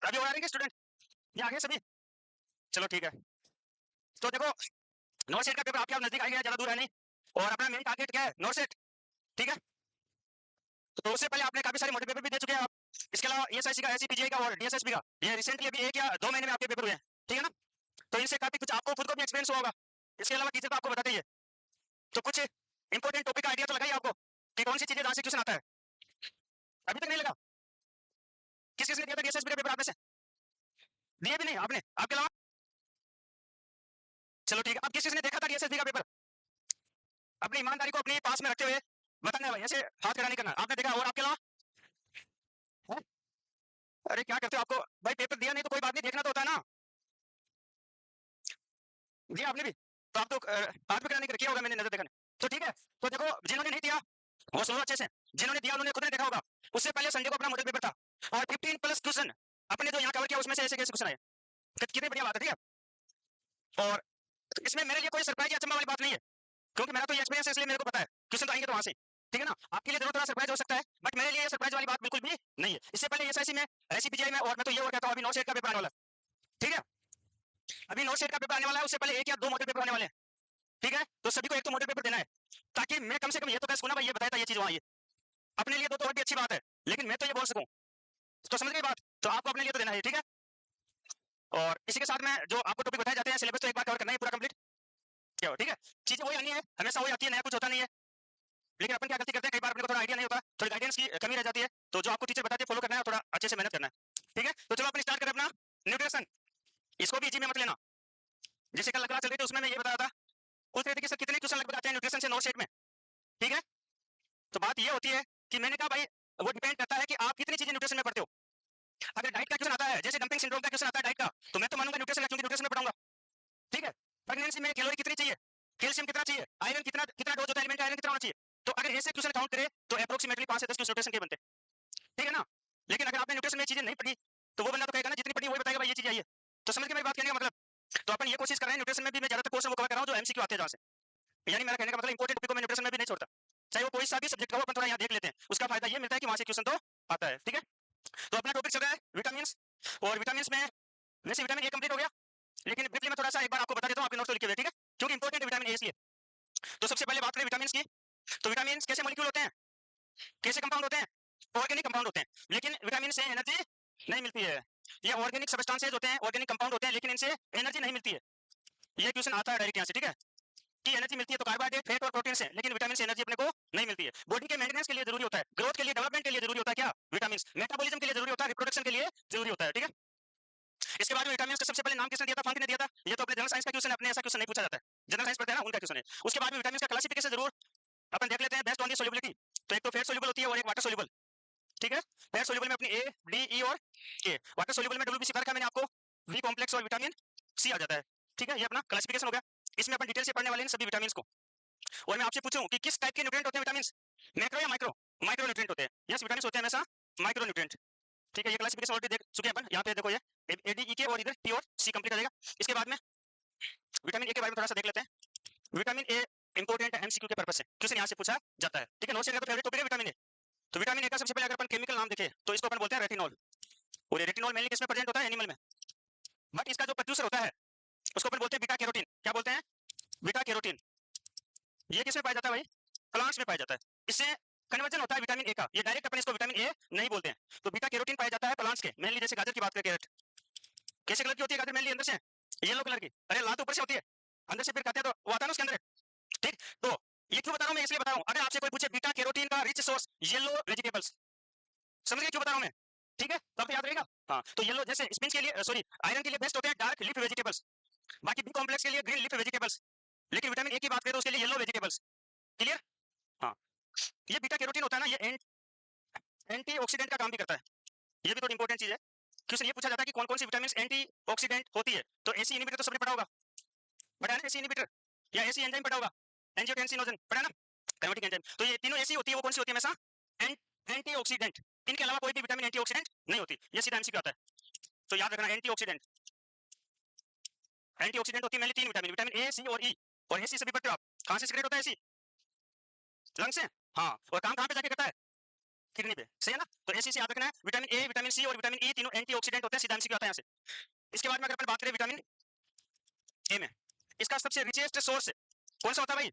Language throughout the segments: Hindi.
अभी और आ रहे हैं स्टूडेंट? ये आ गए सभी? चलो ठीक है। तो देखो, नॉर्थ सेट का पेपर आपके नजदीक आ गया, ज्यादा दूर है नहीं। और अपना मेन टारगेट क्या है? North set. ठीक है, तो उससे पहले आपने काफी सारे मॉडल पेपर भी दे चुके हैं आप। इसके अलावा ईएसआईसी का, एसईपीजीआई का और डीएसएसबी का, ये रिसेंटली अभी 1 या 2 महीने में आपके पेपर हुए हैं। ठीक है ना? तो इनसे काफी कुछ आपको खुद को भी एक्सपीरियंस हुआ होगा। इसके अलावा टीचर तो आपको बताते ही है। तो कुछ इंपॉर्टेंट टॉपिक का आइडिया तो लगाइए आपको कि कौन सी चीजें कहां से क्वेश्चन आता है। अभी तक नहीं लगा? किस किसने दिया था डीएसएसबी का पेपर आप में से? दिया भी नहीं आपने? आपके अलावा? चलो ठीक है, अब किस किसने देखा था डीएसएसबी का पेपर? अपनी ईमानदारी को अपने पास में रखते हुए बताना है भाई, ऐसे हाथ खड़ा नहीं करना। आपने देखा? और आपके अलावा? अरे क्या करते हो आपको भाई, पेपर दिया नहीं तो कोई बात नहीं, देखना तो होता है ना। दिया आपने भी? तो आप तो हाथ में खड़ा नहीं किया होगा, मैंने नजर देखा नहीं। तो ठीक है, तो देखो जिन्होंने नहीं दिया वो सुनो अच्छे से। जिन्होंने दिया उन्होंने खुद ने देखा होगा। उससे पहले संडे को अपना मॉडल पेपर था और 15+ क्वेश्चन अपने जो यहाँ कवर किया उसमें से ऐसे कैसे क्वेश्चन आए। कितनी बढ़िया बात है। ठीक है, और इसमें मेरे लिए कोई सरप्राइज या अचंभा वाली बात नहीं है, क्योंकि मेरा तो ये एक्सपीरियंस है, इसलिए मेरे को पता है क्वेश्चन तो आएंगे तो वहां से। ठीक है ना? आपके लिए जरूर थोड़ा सरप्राइज हो सकता है, बट मेरे लिए सरप्राइज वाली बात बिल्कुल भी नहीं है। इससे पहले एसआईसी में, एसईपीजीआई में, और मैं तो ये और कहता हूँ अभी नॉर्थ सेट का पेपर आने वाला है। ठीक है, अभी नॉर्थ सेट का पेपर आने वाला है, उससे पहले 1 या 2 मॉडल पेपर आने वाले हैं। ठीक है, तो सभी को एक तो मॉडल पेपर देना है, ताकि मैं कम से कम ये तो कह सकूं ना भाई, ये बताया था ये चीज वहां, ये अपने लिए तो और भी अच्छी बात है, लेकिन मैं तो ये बोल सकूं। तो समझ गई बात? तो आपको अपने लिए तो देना है। ठीक है, और इसी के साथ में जो आपको टॉपिक बताए जाते हैं, सिलेबस तो एक बार कवर करना है पूरा कंप्लीट। क्या हो? ठीक है, चीजें वही आनी है, हमेशा वही आती है, नया कुछ होता नहीं है। लेकिन अपन क्या गलती करते हैं, कई बार अपने को थोड़ा आइडिया नहीं होता, थोड़ी गाइडेंस की कमी रह जाती है, तो जो आपको टीचर बताते हैं फॉलो करना है और थोड़ा अच्छे से मेहनत करना है। ठीक है, तो चलो अपन स्टार्ट करें अपना न्यूट्रिशन। इसको भी इजी में मत लेना। जैसे कल क्लास चल रही थी उसमें मैं ये बताया था, पूछ रहे थे कि सर कितने क्वेश्चन लगभग आते हैं न्यूट्रिशन से नॉर्थ सेट में। ठीक है, तो बात ये होती है कि मैंने कहा भाई वो डिपेंड करता है कि आप कितनी चीजें न्यूट्रिशन में पढ़ते हो। अगर डाइट का क्वेश्चन आता है, जैसे डंपिंग सिंड्रोम का क्वेश्चन आता है डाइट का, तो मैं तो मानूंगा न्यूट्रिशन का, क्योंकि न्यूट्रिशन में पढ़ाऊंगा। ठीक है, प्रेगनेंसी में कैलोरी कितनी चाहिए, कैल्शियम कितना चाहिए, आयरन कितना कितना डोज होता है एलिमेंट, आयरन कितना होना चाहिए। तो अगर ऐसे क्वेश्चन काउंट करें तो अप्रोक्सीमेटली 5 से 10 क्वेश्चन न्यूट्रिशन के बनते हैं। ठीक है ना? लेकिन अगर आपने न्यूट्रिशन में चीजें नहीं पढ़ी तो वो बंदा तो कहेगा ना जितनी पढ़ी वही बताएगा भाई ये चीज आई है। तो समझ के मेरी बात कहने का मतलब, तो अपन ये कोशिश कर रहे हैं न्यूट्रिशन में भी, मैं ज्यादातर क्वेश्चन वो कवर कर रहा हूं जो एमसीक्यू आते हैं जहां से। यानी मेरा कहने का मतलब इंपॉर्टेंट टॉपिक को मैं न्यूट्रिशन में भी नहीं छोड़ता, चाहे वो कोई सा भी सब्जेक्ट का हो, अपन थोड़ा यहाँ देख लेते हैं, उसका फायदा ये मिलता है कि वहां से क्वेश्चन तो आता है। ठीक है, तो अपना टॉपिक चल रहा है विटामिन, और विटामिन में वैसे विटामिन ए कंप्लीट हो गया, लेकिन ब्रीफली मैं थोड़ा सा एक बार आपको बता देता हूं, आपके नोट्स तो लिखे हुए। ठीक है, क्योंकि इंपॉर्टेंट है विटामिन ए इसलिए। तो सबसे पहले बात करें विटामिन की, तो विटामिन कैसे मॉलिक्यूल होते हैं, कैसे कंपाउंड होते हैं? ऑर्गेनिक कंपाउंड होते हैं, लेकिन विटामिन से एनर्जी नहीं मिलती है। ये ऑर्गेनिक सब्सटेंसेस होते हैं, ऑर्गेनिक कंपाउंड होते हैं, लेकिन इनसे एनर्जी नहीं मिलती है। ये क्वेश्चन आता है डायरेक्ट यहाँ से। ठीक है, की एनर्जी मिलती है तो कार्बोहाइड्रेट, फैट और प्रोटीन से, लेकिन विटामिन से एनर्जी अपने को नहीं मिलती है। बॉडी के मेंटेनेंस के लिए जरूरी होता है, ग्रोथ के लिए, डेवलपमेंट के लिए जरूरी होता है क्या? विटामिन। मेटाबॉलिज्म के लिए जरूरी होता है, रिप्रोडक्शन के लिए जरूरी होता है। ठीक है, इसके बाद में विटामिन का सबसे पहले नाम किसने दिया था? फंक ने दिया था। ये तो अपने जनरल साइंस का क्वेश्चन है, अपने ऐसा क्वेश्चन नहीं पूछा जाता है, जनरल साइंस पढ़ते हैं ना उनका क्वेश्चन है। उसके बाद में विटामिन का क्लासिफिकेशन जरूर अपन देख लेते हैं, बेस्ड ऑन दी सोल्युबिलिटी। तो एक तो फेट सोल्यूबल होती है और एक वाटर सोल्यूबल। ठीक है, फेट सोल्यूबल में अपनी ए, डी, ई और के। वाटर सोल्यूबल में डब्ल्यूबीसी का मैंने आपको, बी कॉम्प्लेक्स और विटामिन सी आ जाता है। ठीक है, ये अपना क्लासिफिकेशन हो गया। इसमें अपन डिटेल से पढ़ने वाले हैं सभी विटामिन को। और मैं आपसे पूछूं कि किस टाइप के न्यूट्रिएंट होते हैं विटामिन? मैक्रो या माइक्रो? माइक्रो न्यूट्रिएंट होते हैं। यस, विटामिन होते हैं हमेशा माइक्रो न्यूट्रिएंट। ठीक है, ये क्लासिफिकेशन ऑलरेडी देख चुके हैं अपन। यहाँ पे देखो ये ए, डी, ई के और इधर टी और सी कंप्लीट हो जाएगा। इसके बाद में विटामिन ए के बारे में थोड़ा सा देख लेते हैं। विटामिन ए इंपॉर्टेंट है एमसीक्यू के पर्पस से, क्वेश्चन यहाँ से पूछा जाता है। ठीक है, नोट से का तो फेवरेट टॉपिक है विटामिन ए। तो विटामिन ए का सबसे पहले अगर अपन केमिकल नाम देखें तो इसको अपन बोलते हैं रेटिनॉल। और ये रेटिनॉल मेनली किसमें प्रेजेंट होता है? एनिमल में। बट इसका जो प्रोड्यूसर होता है उसको अपन बोलते हैं बीटा कैरोटीन। क्या बोलते हैं? Beta carotene. ये किसमें पाया जाता है भाई? प्लांट्स में पाया जाता है। इससे कन्वर्जन होता है विटामिन ए का। ये डायरेक्ट अपन इसको विटामिन ए नहीं बोलते हैं। तो बीटा कैरोटीन पाया जाता है प्लांट्स के, मेनली जैसे गाजर की बात करें, कैरेट कैसे कलर की होती है गाजर? मेनली अंदर से येलो कलर की। अरे लाल तो ऊपर से होती है, अंदर से फिर खाते हैं तो वो आता है ना उसके अंदर। ठीक, तो ये क्यों बता रहा हूं मैं? इसलिए बता रहा हूं, अगर आपसे कोई पूछे बीटा कैरोटीन का रिच सोर्स येलो वेजिटेबल्स, समझ गए क्यों बता रहा हूं मैं? ठीक है, तो आपको याद रहेगा। हाँ, तो येलो जैसे स्पिंच के लिए, सॉरी आयरन के लिए बेस्ट होते हैं डार्क लीफ वेजिटेबल्स, बाकी बी कॉम्प्लेक्स के लिए ग्रीन लीफ वेजिटेबल्स, लेकिन विटामिन ए की बात करें तो उसके लिए येलो वेजिटेबल्स। क्लियर? हाँ, ये बीटा कैरोटीन होता है ना, ये एंटीऑक्सीडेंट का काम भी करता है। ये भी तो इंपॉर्टेंट चीज है। क्वेश्चन ये पूछा जाता है कि कौन कौन सी विटामिन एंटीऑक्सीडेंट होती है। तो एसी इनहिबिटर तो सबने पढ़ा होगा, पढ़ा है ना एसी इनहिबिटर, या एसी एंजाइम पढ़ा होगा, एंजियोटेंसिनोजन पढ़ा है ना, कन्वर्टिंग एंजाइम। तो ये तीनों ऐसी होती है, वो कौन सी होती है हमेशा? एंटीऑक्सीडेंट। इनके अलावा कोई भी विटामिन एंटीऑक्सीडेंट नहीं होती। ये सीधा एमसीक्यू आता है, तो याद रखना एंटीऑक्सीडेंट। एंटीऑक्सीडेंट होती है मेनली 3 विटामिन, विटामिन ए, सी और ई। और एसी सभी पढ़ते हो आप। कहां से सीक्रेट होता है एसी? लंग से। हाँ, और काम कहां पे जाके करता है? किडनी पे, सही है ना? तो ऐसे याद रखना है, विटामिन ए, विटामिन सी और विटामिन ई तीनों एंटीऑक्सीडेंट होते हैं, सीधा एमसीक्यू आता है यहाँ से। इसके बाद में अगर अपन बात करें विटामिन ए में, इसका सबसे रिचेस्ट सोर्स कौन सा होता है भाई?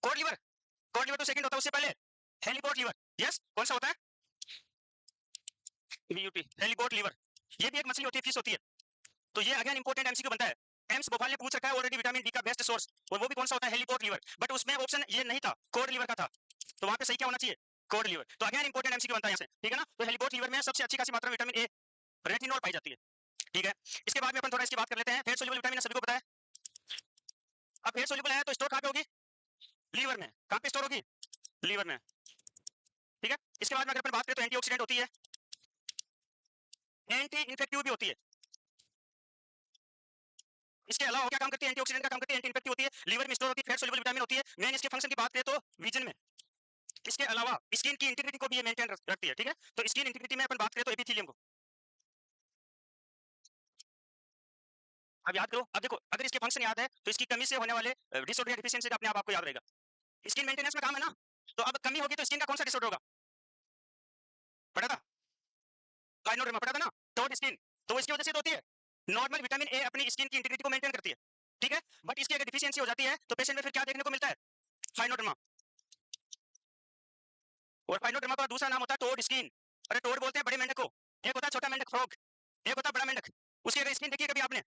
Code liver. कोड लिवर तो सेकंड होता है, उससे पहले हेलीपोर्ट लिवर। यस, कौन सा होता है? BUT, heliport liver. ये भी एक मछली होती है, फिश होती है। तो ये अगेन इंपॉर्टेंट एमसीक्यू बनता है। एम्स भोपाल ने पूछ रखा है ऑलरेडी, विटामिन डी का बेस्ट सोर्स, और वो भी कौन सा होता है? Heliport liver. बट उसमें ऑप्शन ये नहीं था, कोड लिवर का था। तो वहां पे सही क्या होना चाहिए? Code liver. तो अगेन इंपॉर्टेंट एमसीक्यू बनता है यहाँ से, ठीक है ना? तो हेलीपोर्ट लिवर में सबसे अच्छी खासी मात्रा में विटामिन ए, रेटिनॉल पाई जाती है, ठीक है? इसके बाद में अपन थोड़ा इसकी बात कर लेते हैं। फेट सोल्यूबल विटामिन सभी को पता है। अब फेट सोल्यूबल है तो स्टोर कहाँ पे होगी? लीवर में। कहाँ पे स्टोर होगी? लीवर में, ठीक है? इसके बाद में अगर अपन बात करें तो एंटीऑक्सीडेंट होती है, एंटी इन्फेक्टिव भी होती है। इसके अलावा क्या काम करती है? एंटीऑक्सीडेंट का काम करती है, एंटी इन्फेक्टिव होती है, लीवर में स्टोर होती है, फेट सोल्यूबल विटामिन होती है। मेन इसके फंक्शन की बात करें तो विजन में। इसके अलावा स्किन की इंटीग्रिटी को भी ये मेंटेन रखती है, ठीक है? तो स्किन इंटीग्रिटी में अपन बात करें तो एपिथेलियम को, अब याद करो। अब देखो, अगर इसके फंक्शन याद है तो इसकी कमी से होने वाले डिसऑर्डर या डिफिशियंसी का अपने आप आपको याद रहेगा। स्किन मेंटेनेंस में काम है ना, तो अब कमी होगी तो स्किन का कौन सा डिसऑर्डर होगा? पढ़ा था, गायनोडर्मा पढ़ा था ना, टोड स्किन। तो इसकी वजह से तो होती है। नॉर्मल विटामिन ए अपनी स्किन की इंटीग्रिटी को मेंटेन करती है, ठीक है? बट इसकी अगर डिफिशियंसी हो जाती है तो पेशेंट में फिर क्या देखने को मिलता है? फाइनोडर्मा। और फाइनोडर्मा का दूसरा नाम होता है टोड स्किन। अरे टोड बोलते हैं बड़े मेंढक को, एक होता है छोटा मेंढक फ्रॉग, एक होता है बड़ा मेंढक। उसकी अगर स्किन देखिए कभी आपने,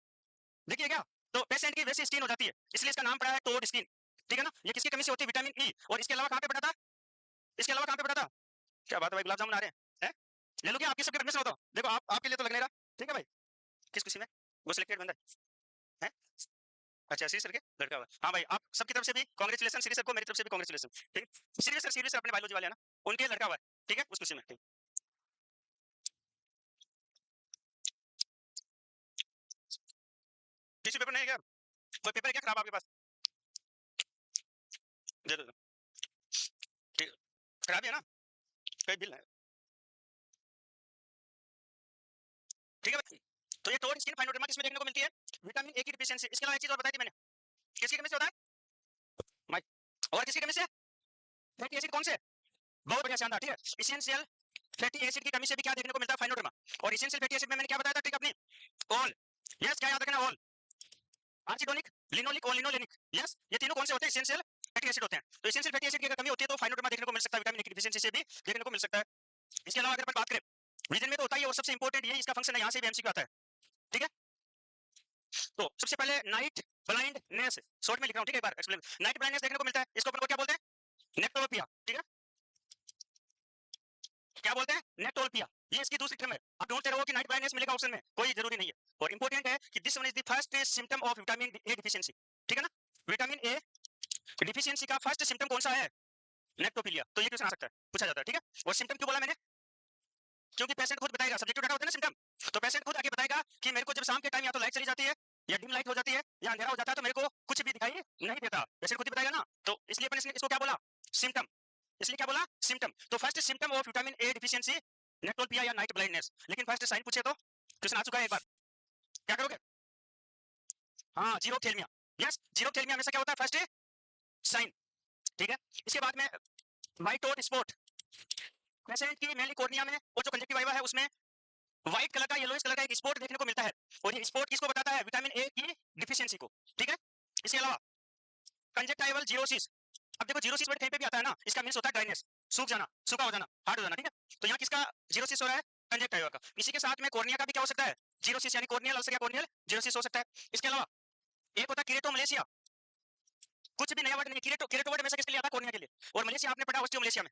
देखिए क्या? तो पेशेंट की वैसी स्किन हो जाती है, इसलिए इसका नाम पड़ा है टोड स्किन, ठीक है ना? ये किसकी कमी से होती है? Vitamin E. और इसके अलावा कहाँ पे पड़ा था? इसके अलावा कहाँ पे पड़ा था? क्या बात है भाई, गुलाब जामुन आ रहे हैं? हैं? ले लो क्या? आपकी सबकी परमिशन होता हूँ, देखो आप, आपके लिए तो लगने रहा, ठीक है भाई? किस खुशी में? वो सिलेक्टेड बंदा है? अच्छा, श्री सर के लड़का हुआ। हाँ भाई, आप सबकी तरफ से भी कांग्रेचुलेशन, श्री सर को मेरी तरफ से भी कांग्रेचुलेशन, ठीक है? श्री सर अपने बायोलॉजी वाले हैं ना, उनके लड़का हुआ है, ठीक है? उस खुशी में, ठीक। टिश्यू पेपर नहीं है क्या? कोई पेपर है क्या खराब आपके पास? दे दो, ठीक। खराब है ना, कोई बिल है, ठीक है भाई? तो ये टोड स्किन फाइनोडर्मा किसमें देखने को मिलती है? विटामिन ए की डिफिशियंसी। इसके अलावा एक चीज और बताई थी मैंने, किसकी कमी से होता है? माइक। और किसकी कमी से? Fatty acid. कौन से? बहुत बढ़िया, शानदार, ठीक है? एसेंशियल फैटी एसिड की कमी से भी क्या देखने को मिलता है? फाइनोडर्मा। और एसेंशियल फैटी एसिड में मैंने क्या बताया था ट्रिक अपनी? ऑल। यस, क्या याद रखना? ऑल, आर्चिडोनिक, लिनोलिक और लिनोलेनिक। यस, ये तीनों कौन से होते हैं? एसेंशियल फैटी एसिड होते हैं। तो एसेंशियल फैटी एसिड की अगर कमी होती है तो फाइनोडर्मा देखने को मिल सकता है, विटामिन ए की डिफिशियंसी से भी देखने को मिल सकता है। इसके अलावा अगर अपन बात करें, विजन में तो होता ही है, और सबसे इंपॉर्टेंट यही इसका फंक्शन है, यहाँ से भी एमसीक्यू आता है, ठीक है? तो सबसे पहले नाइट ब्लाइंडनेस, शॉर्ट में लिख रहा हूँ, ठीक है? एक बार एक्सप्लेन। नाइट ब्लाइंडनेस देखने को मिलता है, इसको अपन को क्या बोलते हैं? नेक्टोपिया, ठीक है? क्या बोलते हैं? नेक्टोपिया। ये इसकी दूसरी टर्म है। अब ढूंढते रहो कि नाइट ब्लाइंडनेस मिलेगा ऑप्शन में, कोई जरूरी नहीं है। और इंपॉर्टेंट है कि this one is the first symptom of vitamin A deficiency, ठीक है ना? विटामिन ए डिफिशियंसी का फर्स्ट सिम्टम कौन सा है? नेक्टोपिलिया। तो ये क्वेश्चन आ सकता है, पूछा जाता है, ठीक है? और सिम्टम क्यों बोला मैंने? क्योंकि पेशेंट खुद बताएगा, सब्जेक्टिव डाटा होता है ना सिम्टम, तो पेशेंट खुद आके बताएगा कि मेरे को जब शाम के टाइम या तो लाइट चली जाती है, या डिम लाइट हो जाती है, या अंधेरा हो जाता है, तो मेरे को कुछ भी दिखाई नहीं देता। पेशेंट खुद ही बताएगा ना, तो इसलिए अपन इसको क्या बोला? सिम्टम। इसलिए क्या बोला? सिम्टम। तो first symptom of vitamin A deficiency nyctalopia या नाइट ब्लाइंडनेस। लेकिन फर्स्ट साइन पूछे तो क्वेश्चन आ चुका है एक बार, क्या करोगे? हाँ, जीरोथेल्मिया। यस, जीरोथेल्मिया हमेशा क्या होता है? फर्स्ट साइन, ठीक है? इसके बाद में व्हाइट डॉट स्पॉट, पेशेंट की मेनली कॉर्निया में और जो कंजक्टिवा है उसमें व्हाइट कलर का, येलोइश कलर का एक स्पॉट देखने को मिलता है, और ये स्पॉट किसको बताता है? विटामिन ए की डिफिशियंसी को, ठीक है? इसके अलावा कंजक्टिवल जीरोसिस। अब देखो, जीरोसिस वर्ड कहीं पे भी आता है ना, इसका मींस होता है ड्राइनेस, सूख जाना, सूखा हो जाना, हार्ड हो जाना, ठीक है? तो यहाँ किसका जीरोसिस हो रहा है? कंजक्टिवा का। इसी के साथ में कॉर्निया का भी क्या हो सकता है? जीरोसिस, यानी कॉर्नियल अल्सर या कॉर्नियल जीरोसिस हो सकता है। इसके अलावा एक होता है किरेटोमलेशिया, कुछ भी नया वर्ड नहीं, किरेटो वर्ड हमेशा किसके लिए आता है? कॉर्निया के लिए। और मलेशिया आपने पढ़ा ऑस्टियोमलेशिया में,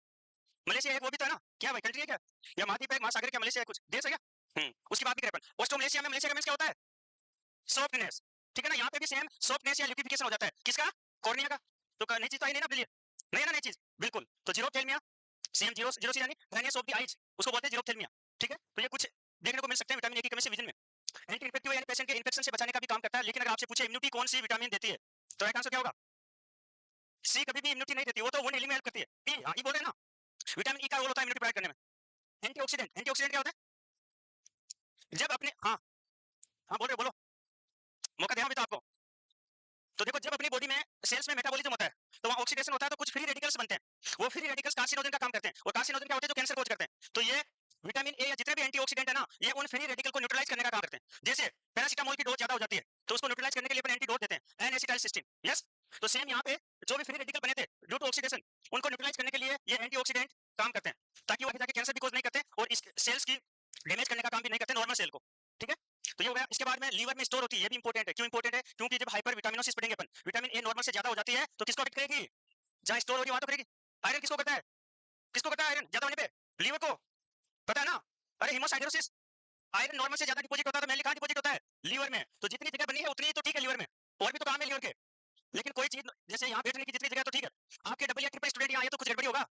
मलेशिया एक वो भी तो है ना, क्या भाई कंट्री है क्या, या महाद्वीप है, महासागर, क्या मलेशिया है, कुछ देश है क्या? उसकी बात भी करें अपन। ऑस्टियोमलेशिया में मलेशिया का मींस क्या होता है? सॉफ्टनेस, ठीक है ना? यहाँ पे भी सेम सॉफ्टनेस या लिक्विफिकेशन हो जाता है, किसका? कॉर्निया का। तो नई चीज तो आई नहीं ना अपने लिए, नहीं ना नई चीज, बिल्कुल। तो जीरोथेल्मिया, सेम जीरो जीरो यानी ड्राइनेस ऑफ द आईज, उसको बोलते हैं जीरोथेल्मिया, ठीक है? तो ये कुछ देखने को मिल सकते हैं विटामिन ए की कमी से विजन में। एंटी इन्फेक्टिव यानी पेशेंट के इन्फेक्शन से बचाने का भी काम करता है। लेकिन अगर आपसे पूछे इम्यूनिटी कौन सी विटामिन देती है, तो राइट आंसर क्या होगा? सी कभी भी इम्यूनिटी नहीं देती, वो तो वो हीलिंग में हेल्प करती है। ई, हाँ, ई बोल रहे हैं ना, विटामिन ई का रोल होता है इम्यूनिटी प्रोवाइड करने में। एंटीऑक्सीडेंट, एंटीऑक्सीडेंट क्या होता है? जब अपने, हाँ हाँ, बोलो बोलो, मौका दे, अभी तो आपको। तो देखो जब अपनी बॉडी में सेल्स में मेटाबॉलिज्म होता है तो वहां ऑक्सीडेशन होता है, तो कुछ फ्री रेडिकल्स बनते हैं, वो फ्री रेडिकल्स कार्सिनोजन का काम करते हैं, और कार्सिनोजन क्या होते हैं जो कैंसर कोज करते हैं। तो ये विटामिन ए या जितने भी एंटीऑक्सीडेंट है ना, ये उन फ्री रेडिकल को न्यूट्रलाइज करने का काम करते हैं। जैसे पैरासिटामोल की डोज ज्यादा हो जाती है तो उसको न्यूट्रलाइज करने के लिए अपन एंटीडोट देते हैं, एन एसिटाइलसिस्टीन। यस, तो सेम यहाँ पे जो भी फ्री रेडिकल बने थे ड्यू टू ऑक्सीडेशन, उनको न्यूट्रलाइज करने के लिए ये एंटीऑक्सीडेंट काम करते हैं, ताकि वो आगे जाके कैंसर भी कोज नहीं करते और इस सेल्स की डैमेज करने का काम भी नहीं करते नॉर्मल सेल को। ठीक है, तो ये हो गया। इसके बाद में लीवर में स्टोर होती है, ये भी इंपॉर्टेंट है। क्यों इंपॉर्टेंट है? क्योंकि जब हाइपर विटामिनोसिस पढ़ेंगे अपन, विटामिन ए नॉर्मल से ज्यादा हो जाती है तो किसको अफेक्ट करेगी? जहां स्टोर होगी वहां तो करेगी। आयरन किसको करता है? किसको करता है आयरन ज्यादा होने पे? लीवर को, पता है ना? अरे हिमोसाइडरोसिस, आयरन नॉर्मल से ज्यादा डिपॉजिट होता है तो मेनली कहां डिपॉजिट होता है? लीवर में। तो जितनी जगह बनी है उतनी ही तो ठीक है लीवर में, और भी तो काम है लीवर के। लेकिन कोई चीज जैसे यहाँ बैठने की जितनी जगह तो ठीक है, आपके डबल या ट्रिपल स्टूडेंट यहाँ आए तो कुछ गड़बड़ी होगा,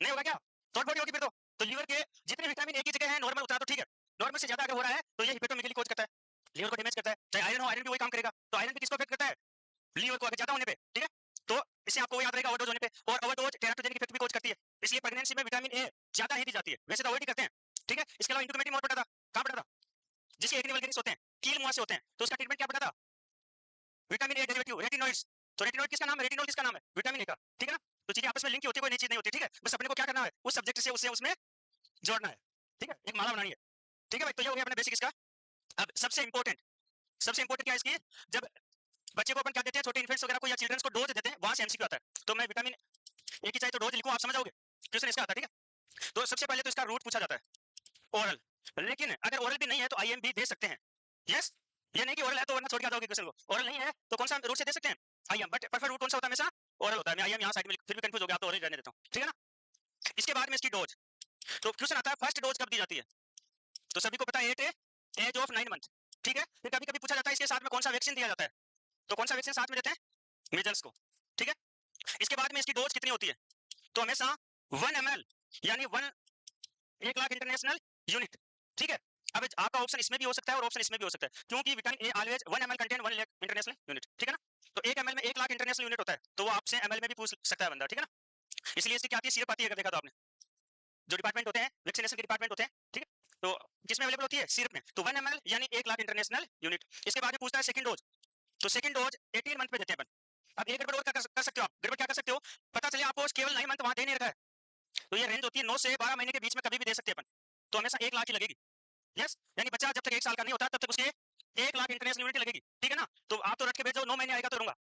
नहीं होगा क्या? शॉर्ट बॉडी होगी फिर तो लीवर के जितने विटामिन ए की जगह है नॉर्मल उतना तो ठीक है, नॉर्मल से ज्यादा अगर हो रहा है तो ये हिपेटोमेगली कोज करता है, लीवर को डैमेज करता है। चाहे आयरन हो, आयरन भी वही काम करेगा। तो आयरन भी किसको अफेक्ट करता है? लीवर को, अगर ज्यादा होने पे। ठीक है, तो इसे आपको याद रहेगा ओवरडोज होने पे, और ओवरडोज टेराटोजेनिक इफेक्ट भी कोज करती है, इसलिए प्रेगनेंसी में विटामिन ए ज्यादा ही दी जाती है, वैसे तो अवॉइड ही करते हैं। ठीक है, इसके अलावा इंटरमीडिएट मोड पढ़ा था, कहां पढ़ा था? जिसके एक्ने वल्गरिस होते हैं, कील मुंह से होते हैं, तो उसका ट्रीटमेंट क्या पढ़ा था? Vitamin A derivative retinoids. तो रेटिनॉइड किसका नाम है? रेटिनॉल किसका नाम है? विटामिन ए का। ठीक है ना, तो चीजें आपस में लिंक होती है, कोई नई चीज नहीं होती। ठीक है, बस अपने को क्या करना है, उस सब्जेक्ट से उससे उसमें जोड़ना है। ठीक है, एक माला बनानी है। ठीक है भाई, तो ये हो गया अपना बेसिक इसका। अब सबसे इंपॉर्टेंट क्या है इसकी, जब बच्चे को अपन क्या देते हैं, छोटे इन्फेंट्स वगैरह को या चिल्ड्रंस को डोज देते हैं, वहां से एमसीक्यू आता है। तो मैं विटामिन ए की चाहे तो डोज लिखूं, आप समझ जाओगे, क्वेश्चन इसका आता है। ठीक है, तो सबसे पहले तो इसका रूट पूछा जाता है ओरल, लेकिन अगर ओरल भी नहीं है तो आईएम भी दे सकते हैं। यस, ये नहीं कि ओरल है तो वरना छोड़ के आ जाओगे क्वेश्चन को, ओरल नहीं है तो कौन सा रूट से दे सकते हैं? आईएम, बट प्रेफर रूट कौन सा होता है? हमेशा ओरल होता है। मैं आईएम यहाँ साइड में फिर भी कंफ्यूज हो गया, आप तो ओरल रहने देता हूँ। ठीक है ना, इसके बाद में इसकी डोज, तो क्वेश्चन आता है फर्स्ट डोज कब दी जाती है? तो सभी को पता है 8 एज ऑफ 9 मंथ। ठीक है, फिर कभी कभी पूछा जाता है इसके साथ में कौन सा वैक्सीन दिया जाता है, तो कौन सा वैक्सीन साथ में देते हैं? मीजल्स को। ठीक है, इसके बाद में इसकी डोज कितनी होती है? तो हमेशा 1 ml, यानी 1 लाख इंटरनेशनल यूनिट। ठीक है, अब आपका ऑप्शन इसमें भी हो सकता है और ऑप्शन इसमें भी हो सकता है, क्योंकि vitamin a always 1 ml contain 1 lakh international unit. ठीक है ना, तो 1 ml में 1 लाख इंटरनेशनल यूनिट होता है, तो वो आपसे एमएल में भी पूछ सकता है बंदा। ठीक है ना, इसलिए इसकी क्या आती है, सिरप आती है, अगर देखा तो आपने, जो डिपार्टमेंट होते हैं वैक्सीनेशन के डिपार्टमेंट होते हैं। ठीक है, तो किसमें अवेलेबल होती है? सिरप में। तो 1 ml यानी 1 लाख इंटरनेशनल यूनिट। इसके बाद में पूछता है सेकंड डोज, तो सेकंड डोज 18 मंथ पे देते हैं अपन। अब एक गड़बड़ और कर सकते हो आप, गड़बड़ क्या कर सकते हो, पता चले आपको केवल 9 मंथ वहां दे नहीं रखा है, तो ये रेंज होती है 9 से 12 महीने के बीच में कभी भी दे सकते हैं अपन, तो हमेशा 1 लाख ही लगेगी। यस, यानी बच्चा जब तक 1 साल का नहीं होता तब तक उसके 1 लाख इंटरनेशनल यूनिट लगेगी। ठीक है ना, तो आप तो रट के भेजो 9 महीने आएगा तो दूंगा,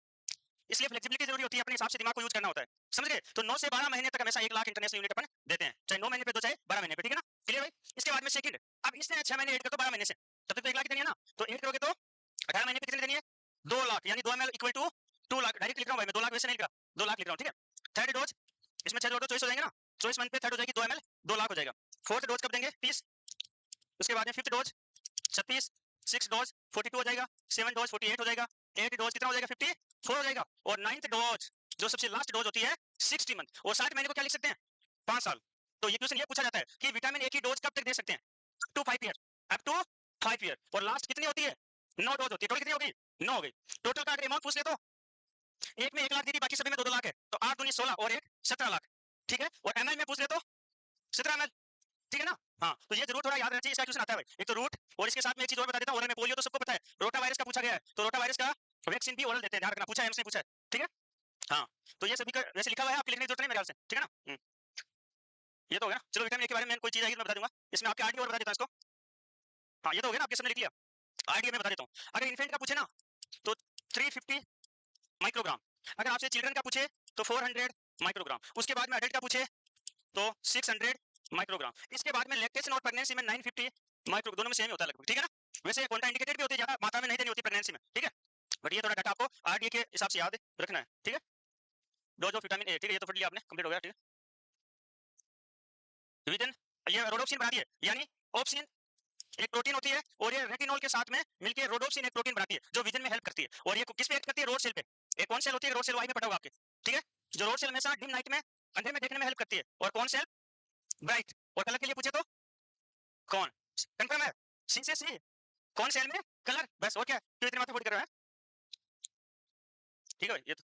इसलिए फ्लेक्सिबिलिटी जरूरी होती है, अपने हिसाब से दिमाग को यूज करना होता है, समझ गए? तो 9 से 12 महीने तक हमेशा 1 लाख इंटरनेशनल यूनिट अपन देते हैं, चाहे 9 महीने पे दो चाहे 12 महीने पे। ठीक है ना, क्लियर भाई? इसके बाद में सेकंड, अब इसने 6 महीने ऐड कर दो 12 महीने से, तब तक तो 1 लाख देनी है ना, तो ऐड करोगे तो 18 महीने पे कितनी देनी है? 2 लाख, यानी 2 ml equal to 2 lakh. Direct लिख रहा हूं भाई मैं, 2 लाख वैसे नहीं लिख रहा, 2 लाख लिख रहा हूं। ठीक है, थर्ड डोज, इसमें 6 डोज चॉइस हो जाएंगे ना, 24 मंथ पे थर्ड हो जाएगी 2 ml, 2 लाख हो जाएगा। फोर्थ डोज कब देंगे? 30। उसके बाद में फिफ्थ डोज 36, 6 डोज 42 हो जाएगा, 7 डोज 48 हो जाएगा, 8 डोज कितना हो जाएगा? 54 हो जाएगा, और 9th डोज जो सबसे लास्ट डोज होती है 60 मंथ, और 60 महीने को क्या लिख सकते हैं? 5 साल। तो ये क्वेश्चन ये पूछा जाता है कि विटामिन ए की डोज कब तक दे सकते हैं? Up to 5 year, up to 5 year, और लास्ट कितनी होती है? 9 डोज होती है। टोटल कितनी होगी? 9 हो गई। टोटल का अगर अमाउंट पूछ ले तो एक में 1 लाख दी थी, बाकी सभी में 2-2 लाख है, तो 8 दूनी 16 और एक 17 लाख। ठीक है, और एमएल में पूछ ले तो 17 ml। ठीक है ना, हाँ, तो ये जरूर थोड़ा याद रहना चाहिए, इसका क्वेश्चन आता है भाई। एक तो रूट, और इसके साथ में एक चीज और बता देता हूँ, ओरल में पोलियो तो सबको पता है, रोटा वायरस का पूछा गया है, तो रोटा वायरस का वैक्सीन भी ओरल देते हैं, ध्यान रखना, पूछा है हमसे, पूछा है। ठीक है, हाँ, तो ये सभी का वैसे लिखा हुआ है, आपके लिखने की जरूरत नहीं मेरे ख्याल से। ठीक है ना, ये तो हो गया। चलो विटामिन ए के बारे में कोई चीज आएगी तो मैं बता दूंगा, इसमें आपके आरडी और बता देता हूँ इसको। हाँ, ये तो हो गया ना, आपके सामने लिख लिया। आरडी में बता देता हूँ, अगर इन्फेंट का पूछे ना तो 350 माइक्रोग्राम, अगर आपसे चिल्ड्रन का पूछे तो 400 माइक्रोग्राम, उसके बाद में एडल्ट का पूछे तो 600 माइक्रोग्राम, इसके बाद में लैक्टेशन और प्रेगनेंसी में 950 माइक्रो, दोनों में सेम होता है लगभग। ठीक है ना, वैसे कौन इंडिकेटेड भी होती है, ज्यादा मात्रा में नहीं देनी होती प्रेगनेंसी में। ठीक है, बट ये थोड़ा डाटा आपको आरडीए के हिसाब से याद रखना है। ठीक है, डोज ऑफ विटामिन ए। ठीक है, ये तो पढ़ लिया आपने, कंप्लीट हो गया। ठीक है, विजन, ये रोडोप्सिन बनाती है, यानी ऑप्सिन एक प्रोटीन होती है, और ये रेटिनॉल के साथ में मिलकर रोडोप्सिन एक प्रोटीन बनाती है जो विजन में हेल्प करती है, और ये किस पे एक्ट करती है? रोड सेल पे। एक कौन सेल होती है? रोड सेल वाई में पढ़ा होगा आपके। ठीक है, जो रोड सेल हमेशा डिम नाइट में अंधेरे में देखने में हेल्प करती है, और कौन सेल? ब्राइट। और कलर के लिए पूछे तो कौन? कंफर्म है? सी से सी, कौन सेल में? कलर, बस। और क्या, क्यों इतने माथा फोड़ कर रहा है? ठीक है भाई, ये तो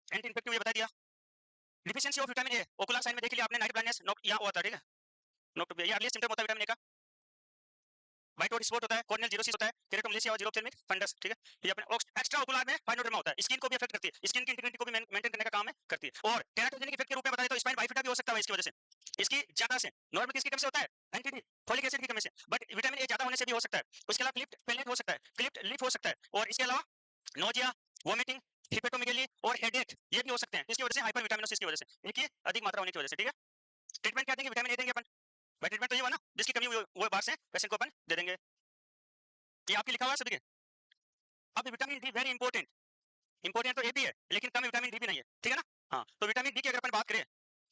एंटी इन्फेक्टिव ये बता दिया। Deficiency of vitamin A, ocular sign में देख लिया आपने, नाइट ब्लाइंडनेस, यहाँ हुआ था। ठीक है, नोट, ये अर्लीस्ट सिम्टम होता है विटामिन ए का। व्हाइट वोट स्पॉट होता है, कॉर्नियल जीरोसिस होता है, केरेटोमलेसिया और जीरोप्थेल्मिक फंडस, ठीक है। ये अपने एक्स्ट्रा ओकुलर में फाइनोडर्मा होता है, स्किन को भी अफेक्ट करती है, स्किन की इंटीग्रिटी को भी मेंटेन करने का काम है करती है। और टेराटोजेनिक इफेक्ट के रूप में बताएं तो स्पाइन बाइफिटा भी हो सकता है इसकी वजह से, इसकी ज्यादा से। नॉर्मल किसकी कमी से होता है? एंटीडी फोलिक एसिड की कमी से, बट विटामिन ए ज्यादा होने से भी हो सकता है। उसके अलावा क्लिप्ट पेलेट हो सकता है, क्लिप्ट लिप हो सकता है, और इसके अलावा नोजिया, वोमिटिंग, हिपेटोमेगेली और हेडेक ये भी हो सकते हैं इसकी वजह से, हाइपर विटामिनोसिस की वजह से, इनकी अधिक मात्रा होने की वजह से, ठीक है। ट्रीटमेंट क्या देंगे? विटामिन ए देंगे अपन। भाई ट्रीटमेंट तो ये हुआ ना, जिसकी कमी हुई वो बाहर से पेशेंट को अपन दे देंगे। ये आपकी लिखा हुआ है सभी के। अब vitamin D very important, important तो ए भी है लेकिन कम विटामिन डी भी नहीं है, ठीक है ना। हाँ, तो विटामिन डी की अगर अपन बात करें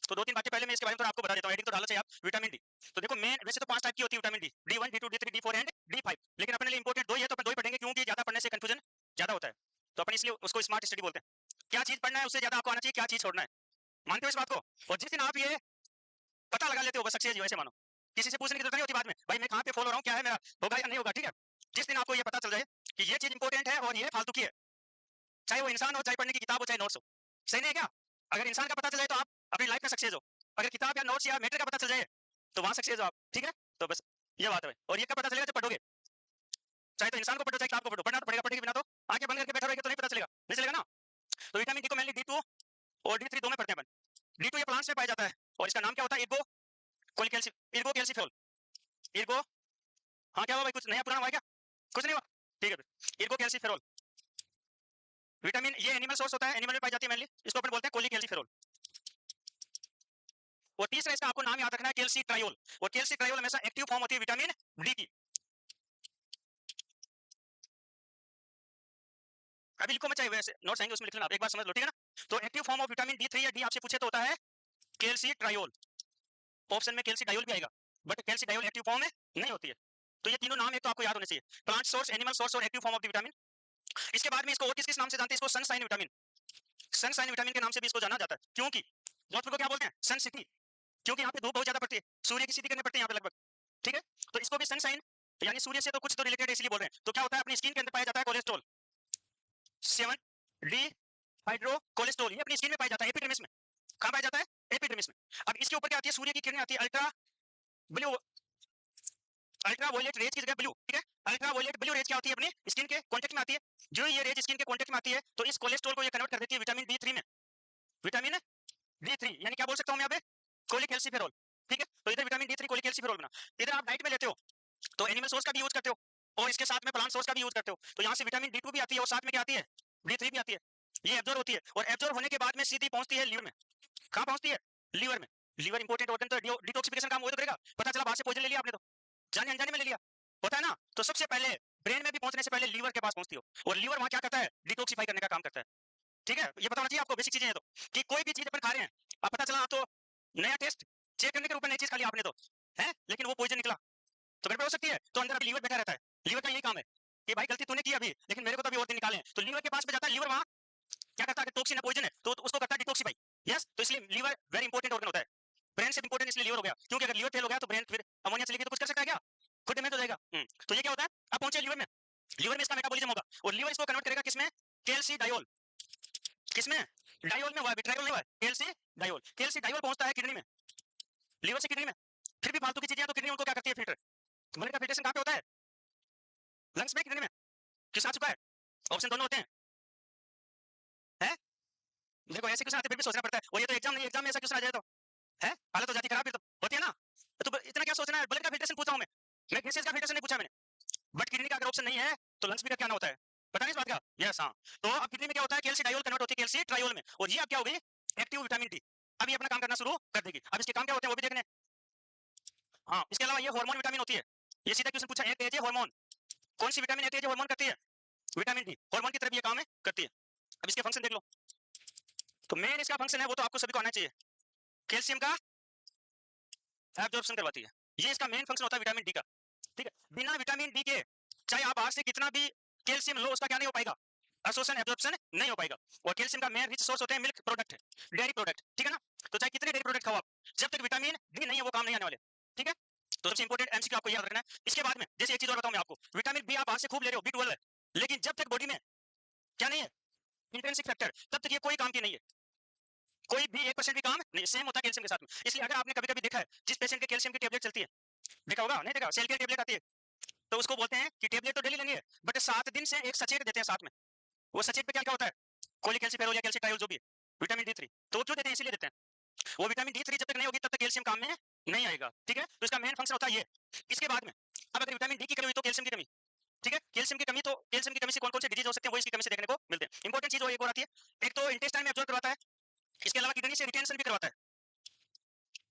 तो दो तीन बातें पहले मैं इसके बारे में थोड़ा आपको बता देता हूँ, एडिंग तो डालना चाहिए आप। विटामिन डी तो देखो मेन वैसे तो 5 टाइप की होती है vitamin D, D1 D2 D3 D4 and D5, लेकिन अपने लिए इंपॉर्टेंट दो ही है तो अपन दो ही पढ़ेंगे क्योंकि ज्यादा पढ़ने से कंफ्यूजन ज्यादा होता है, तो अपन इसलिए उसको स्मार्ट स्टडी बोलते हैं। क्या चीज पढ़ना है उससे ज्यादा आपको आना चाहिए क्या चीज छोड़ना है, मानते हो इस बात को? और जिस दिन आप ये पता लगा लेते हो बस सक्सेस ही, वैसे मानो किसी से पूछने की जरूरत नहीं होती बाद में भाई मैं कहाँ पे फॉलो हो रहा हूँ, क्या है मेरा, होगा या नहीं होगा, ठीक है। जिस दिन आपको ये पता चल जाए कि ये चीज इंपॉर्टेंट है और ये फालतू की है, चाहे वो इंसान हो, चाहे पढ़ने की किताब हो, चाहे नोट्स हो, सही नहीं है क्या? अगर इंसान का पता चल जाए तो आप अपनी लाइफ में सक्सेस हो, अगर किताब या नोट्स या मैटर का पता चल जाए तो वहां सक्सेस हो आप, ठीक है। तो बस ये बात है। और ये कब पता चलेगा? जब पढ़ोगे, चाहे तो इंसान को पढ़ो चाहे किताब को पढ़ो, पढ़ना तो पड़ेगा, पढ़ने के बिना तो आंखें बंद करके बैठा रहेगा तो नहीं पता चलेगा, नहीं चलेगा ना। तो विटामिन डी को मेनली D2 और D3 दो में पढ़ते हैं अपन। D2 ये प्लांट्स में पाया जाता है और इसका नाम क्या होता है? इर्गो कैल्सिफेरॉल, इर्गो, हाँ क्या हुआ भाई, कुछ नया पुराना हुआ क्या? कुछ नहीं हुआ, ठीक है। इर्गो कैल्सिफेरॉल विटामिन, ये एनिमल सोर्स होता है, एनिमल में पाई जाती है मेनली, इसको अपन बोलते हैं कोलिकैल्सिफेरॉल। और तीसरा इसका आपको नाम याद रखना है कैल्सी ट्रायोल, और कैल्सी ट्रायोल हमेशा एक्टिव फॉर्म होती है विटामिन डी की। अभी लिखो मैं चाहे वैसे नोट्स आएंगे उसमें लिख लेना आप, एक बार समझ लो, ठीक है ना। तो active form of vitamin D3 या डी आपसे पूछे तो होता है कैल्सी ट्रायोल, ऑप्शन में कैल्सी डायोल भी आएगा, but calcidiol active form में नहीं होती है। तो ये तीनों नाम एक तो आपको याद होने चाहिए, प्लांट सोर्स, एनिमल सोर्स और active form of the vitamin. इसके बाद में इसको और किस किस नाम से जानते हैं? इसको सनशाइन विटामिन, सनशाइन विटामिन के नाम से भी इसको जाना जाता है, क्योंकि जोधपुर को क्या बोलते हैं? सन सिटी, क्योंकि यहाँ पे धूप बहुत ज्यादा पड़ती है, सूर्य की सीधी करनी पड़ती है यहाँ पे लगभग, ठीक है। तो इसको भी सनशाइन यानी सूर्य से तो कुछ तो रिलेटेड इसलिए बोल रहे हैं। तो क्या होता है अपनी स्किन के अंदर पाया जाता है कोलेस्ट्रॉल, 7 डी हाइड्रो कोलेस्ट्रॉल, ये अपनी स्किन में पाया जाता है एपिडर्मिस में। कहाँ पाया जाता है? एपिडर्मिस में। अब इसके ऊपर क्या आती है? सूर्य की किरणें आती है, ultra blue, ultra violet rays की जगह ब्लू, ठीक है। अल्ट्रा वोलेट ब्लू रेज क्या होती है? अपनी स्किन के कांटेक्ट में आती है, जो ये रेज स्किन के कांटेक्ट में आती है तो इस कोलेस्ट्रॉल को ये कन्वर्ट कर देती है विटामिन D3 में, विटामिन D3 यानी क्या बोल सकता हूं मैं यहाँ पे? कोलिकैल्सिफेरॉल, ठीक है। तो इधर विटामिन D3 कोलिकैल्सिफेरॉल बना। इधर आप डाइट में लेते हो तो एनिमल सोर्स का भी यूज करते हो और इसके साथ में प्लांट सोर्स का भी यूज करते हो, तो यहाँ से विटामिन D2 भी आती है और साथ में क्या आती है? D3 भी आती है। ये एब्जॉर्ब होती है और एब्जॉर्ब होने के बाद में सीधी पहुंचती है लीवर में। कहाँ पहुंचती है? लीवर में। लीवर इंपॉर्टेंट ऑर्गन, तो डिटॉक्सिफिकेशन काम वो तो करेगा। पता चला बाहर से पॉइजन ले लिया आपने, तो जाने अनजाने में ले लिया, होता है ना। तो सबसे पहले ब्रेन में भी पहुंचने से पहले लीवर के पास पहुंचती हो, और लीवर वहां क्या करता है? डिटॉक्सिफाई करने का काम करता है, ठीक है। ये पता होना चाहिए आपको, बेसिक चीजें हैं तो, कि कोई भी चीज अपन खा रहे हैं, अब पता चला आप तो नया टेस्ट चेक करने के ऊपर नई चीज खा लिया आपने तो है, लेकिन वो पॉइजन निकला तो गड़बड़ हो सकती है। तो अंदर अभी लीवर बैठा रहता है, लीवर का यही काम है कि भाई गलती तूने की अभी, लेकिन मेरे को तो अभी और दिन निकाले हैं, तो लीवर के पास में जाता है। लीवर वहां क्या करता है? टॉक्सिन है, पॉइजन है, तो उसको करता है डिटॉक्सिफाई। यस, तो इसलिए लीवर वेरी इंपॉर्टेंट ऑर्गन होता है, ब्रेन से इंपॉर्टेंट इसलिए लीवर हो गया, क्योंकि अगर लीवर फेल हो गया तो ब्रेन फिर अमोनिया चलेगी तो कुछ कर सकता है क्या? खुद में तो जाएगा। तो ये क्या होता है? अब पहुंचे लीवर में, लीवर में इसका मेटाबॉलिज्म होगा और लीवर इसको कन्वर्ट करेगा किसमें? कैल्सी डायोल, किसमें? डायोल में हुआ, विट्रायोल नहीं हुआ, कैल्सी डायोल। कैल्सी डायोल पहुंचता है किडनी में, लीवर से किडनी में। फिर भी फालतू की चीजें तो किडनी उनको क्या करती है? फिल्टर। ब्लड का फिल्ट्रेशन कहाँ पे होता है? लंग्स में, किडनी में। किसने चुका है? ऑप्शन दोनों होते हैं, है? देखो ऐसे क्वेश्चन आते फिर भी सोचना पड़ता है, और ये तो एग्जाम नहीं, एग्जाम में ऐसा क्वेश्चन आ जाए तो है हालत हो जाती खराब, फिर तो होती है ना। तो इतना क्या सोचना है? ब्लड का फिल्ट्रेशन पूछा हूं मैं गैसेस का फिल्ट्रेशन नहीं पूछा मैंने। बट किडनी का अगर ऑप्शन नहीं है तो लंग्स में का क्या होता है? पता नहीं इस बात का? यस, हाँ। तो अब किडनी में क्या होता है? कैल्सी डायोल कन्वर्ट होती है कैल्सी ट्रायोल में, और ये अब क्या हो गई? Active vitamin D. अब ये अपना काम करना शुरू कर देगी। अब इसके काम क्या होते हैं वो भी देखने। हाँ, इसके अलावा ये हार्मोन विटामिन होती है, ये सीधा क्वेश्चन पूछा, एक एज हार्मोन, कौन सी विटामिन एज हार्मोन करती है? विटामिन डी, हार्मोन की तरफ ये काम है करती है। अब इसके फंक्शन देख लो, तो मेन इसका फंक्शन है वो तो आपको सभी को आना चाहिए, कैल्शियम का एब्जॉर्प्शन करवाती है, ये इसका मेन फंक्शन होता है विटामिन डी का, ठीक है। बिना विटामिन डी के चाहे आप बाहर से कितना भी कैल्शियम लो, उसका क्या नहीं हो पाएगा? एब्जॉर्प्शन, एब्जॉर्प्शन नहीं हो पाएगा। और कैल्शियम का मेन रिच सोर्स होते हैं मिल्क प्रोडक्ट, डेयरी प्रोडक्ट, ठीक है ना। तो चाहे कितने डेयरी प्रोडक्ट खाओ आप, जब तक विटामिन डी नहीं है वो काम नहीं आने वाले, ठीक है। तो सबसे इंपॉर्टेंट एमसीक्यू आपको याद रखना है। इसके बाद में जैसे एक चीज और बताऊं मैं आपको, विटामिन बी आप बाहर से खूब ले रहे हो, B12 है, लेकिन जब तक बॉडी में क्या नहीं है? इंट्रिंसिक फैक्टर, तब तक ये कोई काम की नहीं है, कोई भी 1% भी काम नहीं। सेम होता है कैल्शियम के साथ में। इसलिए अगर आपने कभी कभी देखा है जिस पेशेंट के कैल्शियम की टेबलेट चलती है, देखा होगा नहीं देखा, सेल की टेबलेट आती है, तो उसको बोलते हैं कि टेबलेट तो डेली लेंगे, बट 7 दिन से एक सचेत देते हैं साथ में। वो सचेत पे क्या क्या होता है, कोलिकैल्सिफेरॉल या कैल्शिट्रायोल जो भी है, विटामिन डी3। तो वो क्यों देते हैं, इसीलिए देते हैं। वो विटामिन डी3 जब तक नहीं होगी तब तक कैल्शियम काम में नहीं आएगा, ठीक है। तो इसका मेन फंक्शन होता है ये। इसके बाद में अब अगर विटामिन डी की कमी हुई तो कैल्शियम की कमी, ठीक है। कैल्शियम की कमी, तो कैल्शियम की कमी से कौन कौन से डिजीज हो सकते हैं वो इसकी कमी से देखने को मिलते हैं। इंपॉर्टेंट चीज वो एक और आती है, एक तो इंटेस्टाइन में एब्जॉर्ब करवाता है, इसके अलावा किडनी से रिटेंशन भी करवाता है,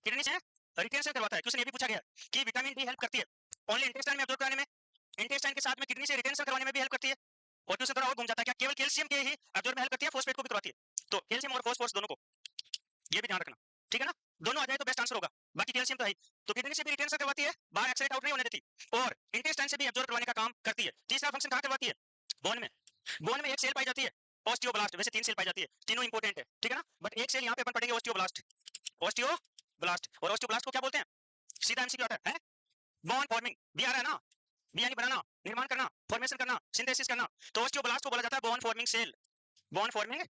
किडनी से रिटेंशन करवाता है। क्वेश्चन ये भी पूछा गया कि विटामिन डी हेल्प करती है ओनली इंटेस्टाइन में एब्जॉर्ब कराने में, इंटेस्टाइन के साथ में किडनी से रिटेंशन करवाने में भी हेल्प करती है। और क्वेश्चन थोड़ा और घूम जाता है, क्या केवल कैल्शियम के ही एब्जॉर्ब में हेल्प करती है, फॉस्फेट को भी करवाती है। तो कैल्शियम और फॉस्फोरस दोनों को, ये भी ध्यान रखना, ठीक है ना। दोनों आ जाए तो बेस्ट आंसर होगा, बाकी कैल्शियम तो है। तो किडनी से भी रिटेंशन करवाती है, बाहर एक्सलेट आउट नहीं होने देती, और इंटेस्टाइन से भी एब्जॉर्ब करवाने का काम करती है। तीसरा फंक्शन कहां करवाती है, बोन में। बोन में एक सेल पाई जाती है ऑस्टियोब्लास्ट, वैसे 3 सेल पाई जाती है, तीनों इंपॉर्टेंट है, ठीक है ना। बट एक सेल यहाँ पे अपन पढ़ेंगे ऑस्टियोब्लास्ट, ऑस्टियोब्लास्ट। और ऑस्टियोब्लास्ट को क्या बोलते हैं, सीधा एमसीक्यू आता है, बोन फॉर्मिंग, बी आ रहा है ना, बी यानी बनाना, निर्माण करना, फॉर्मेशन करना, सिंथेसिस करना। तो ऑस्टियोब्लास्ट को बोला जाता है bone forming cell, bone forming.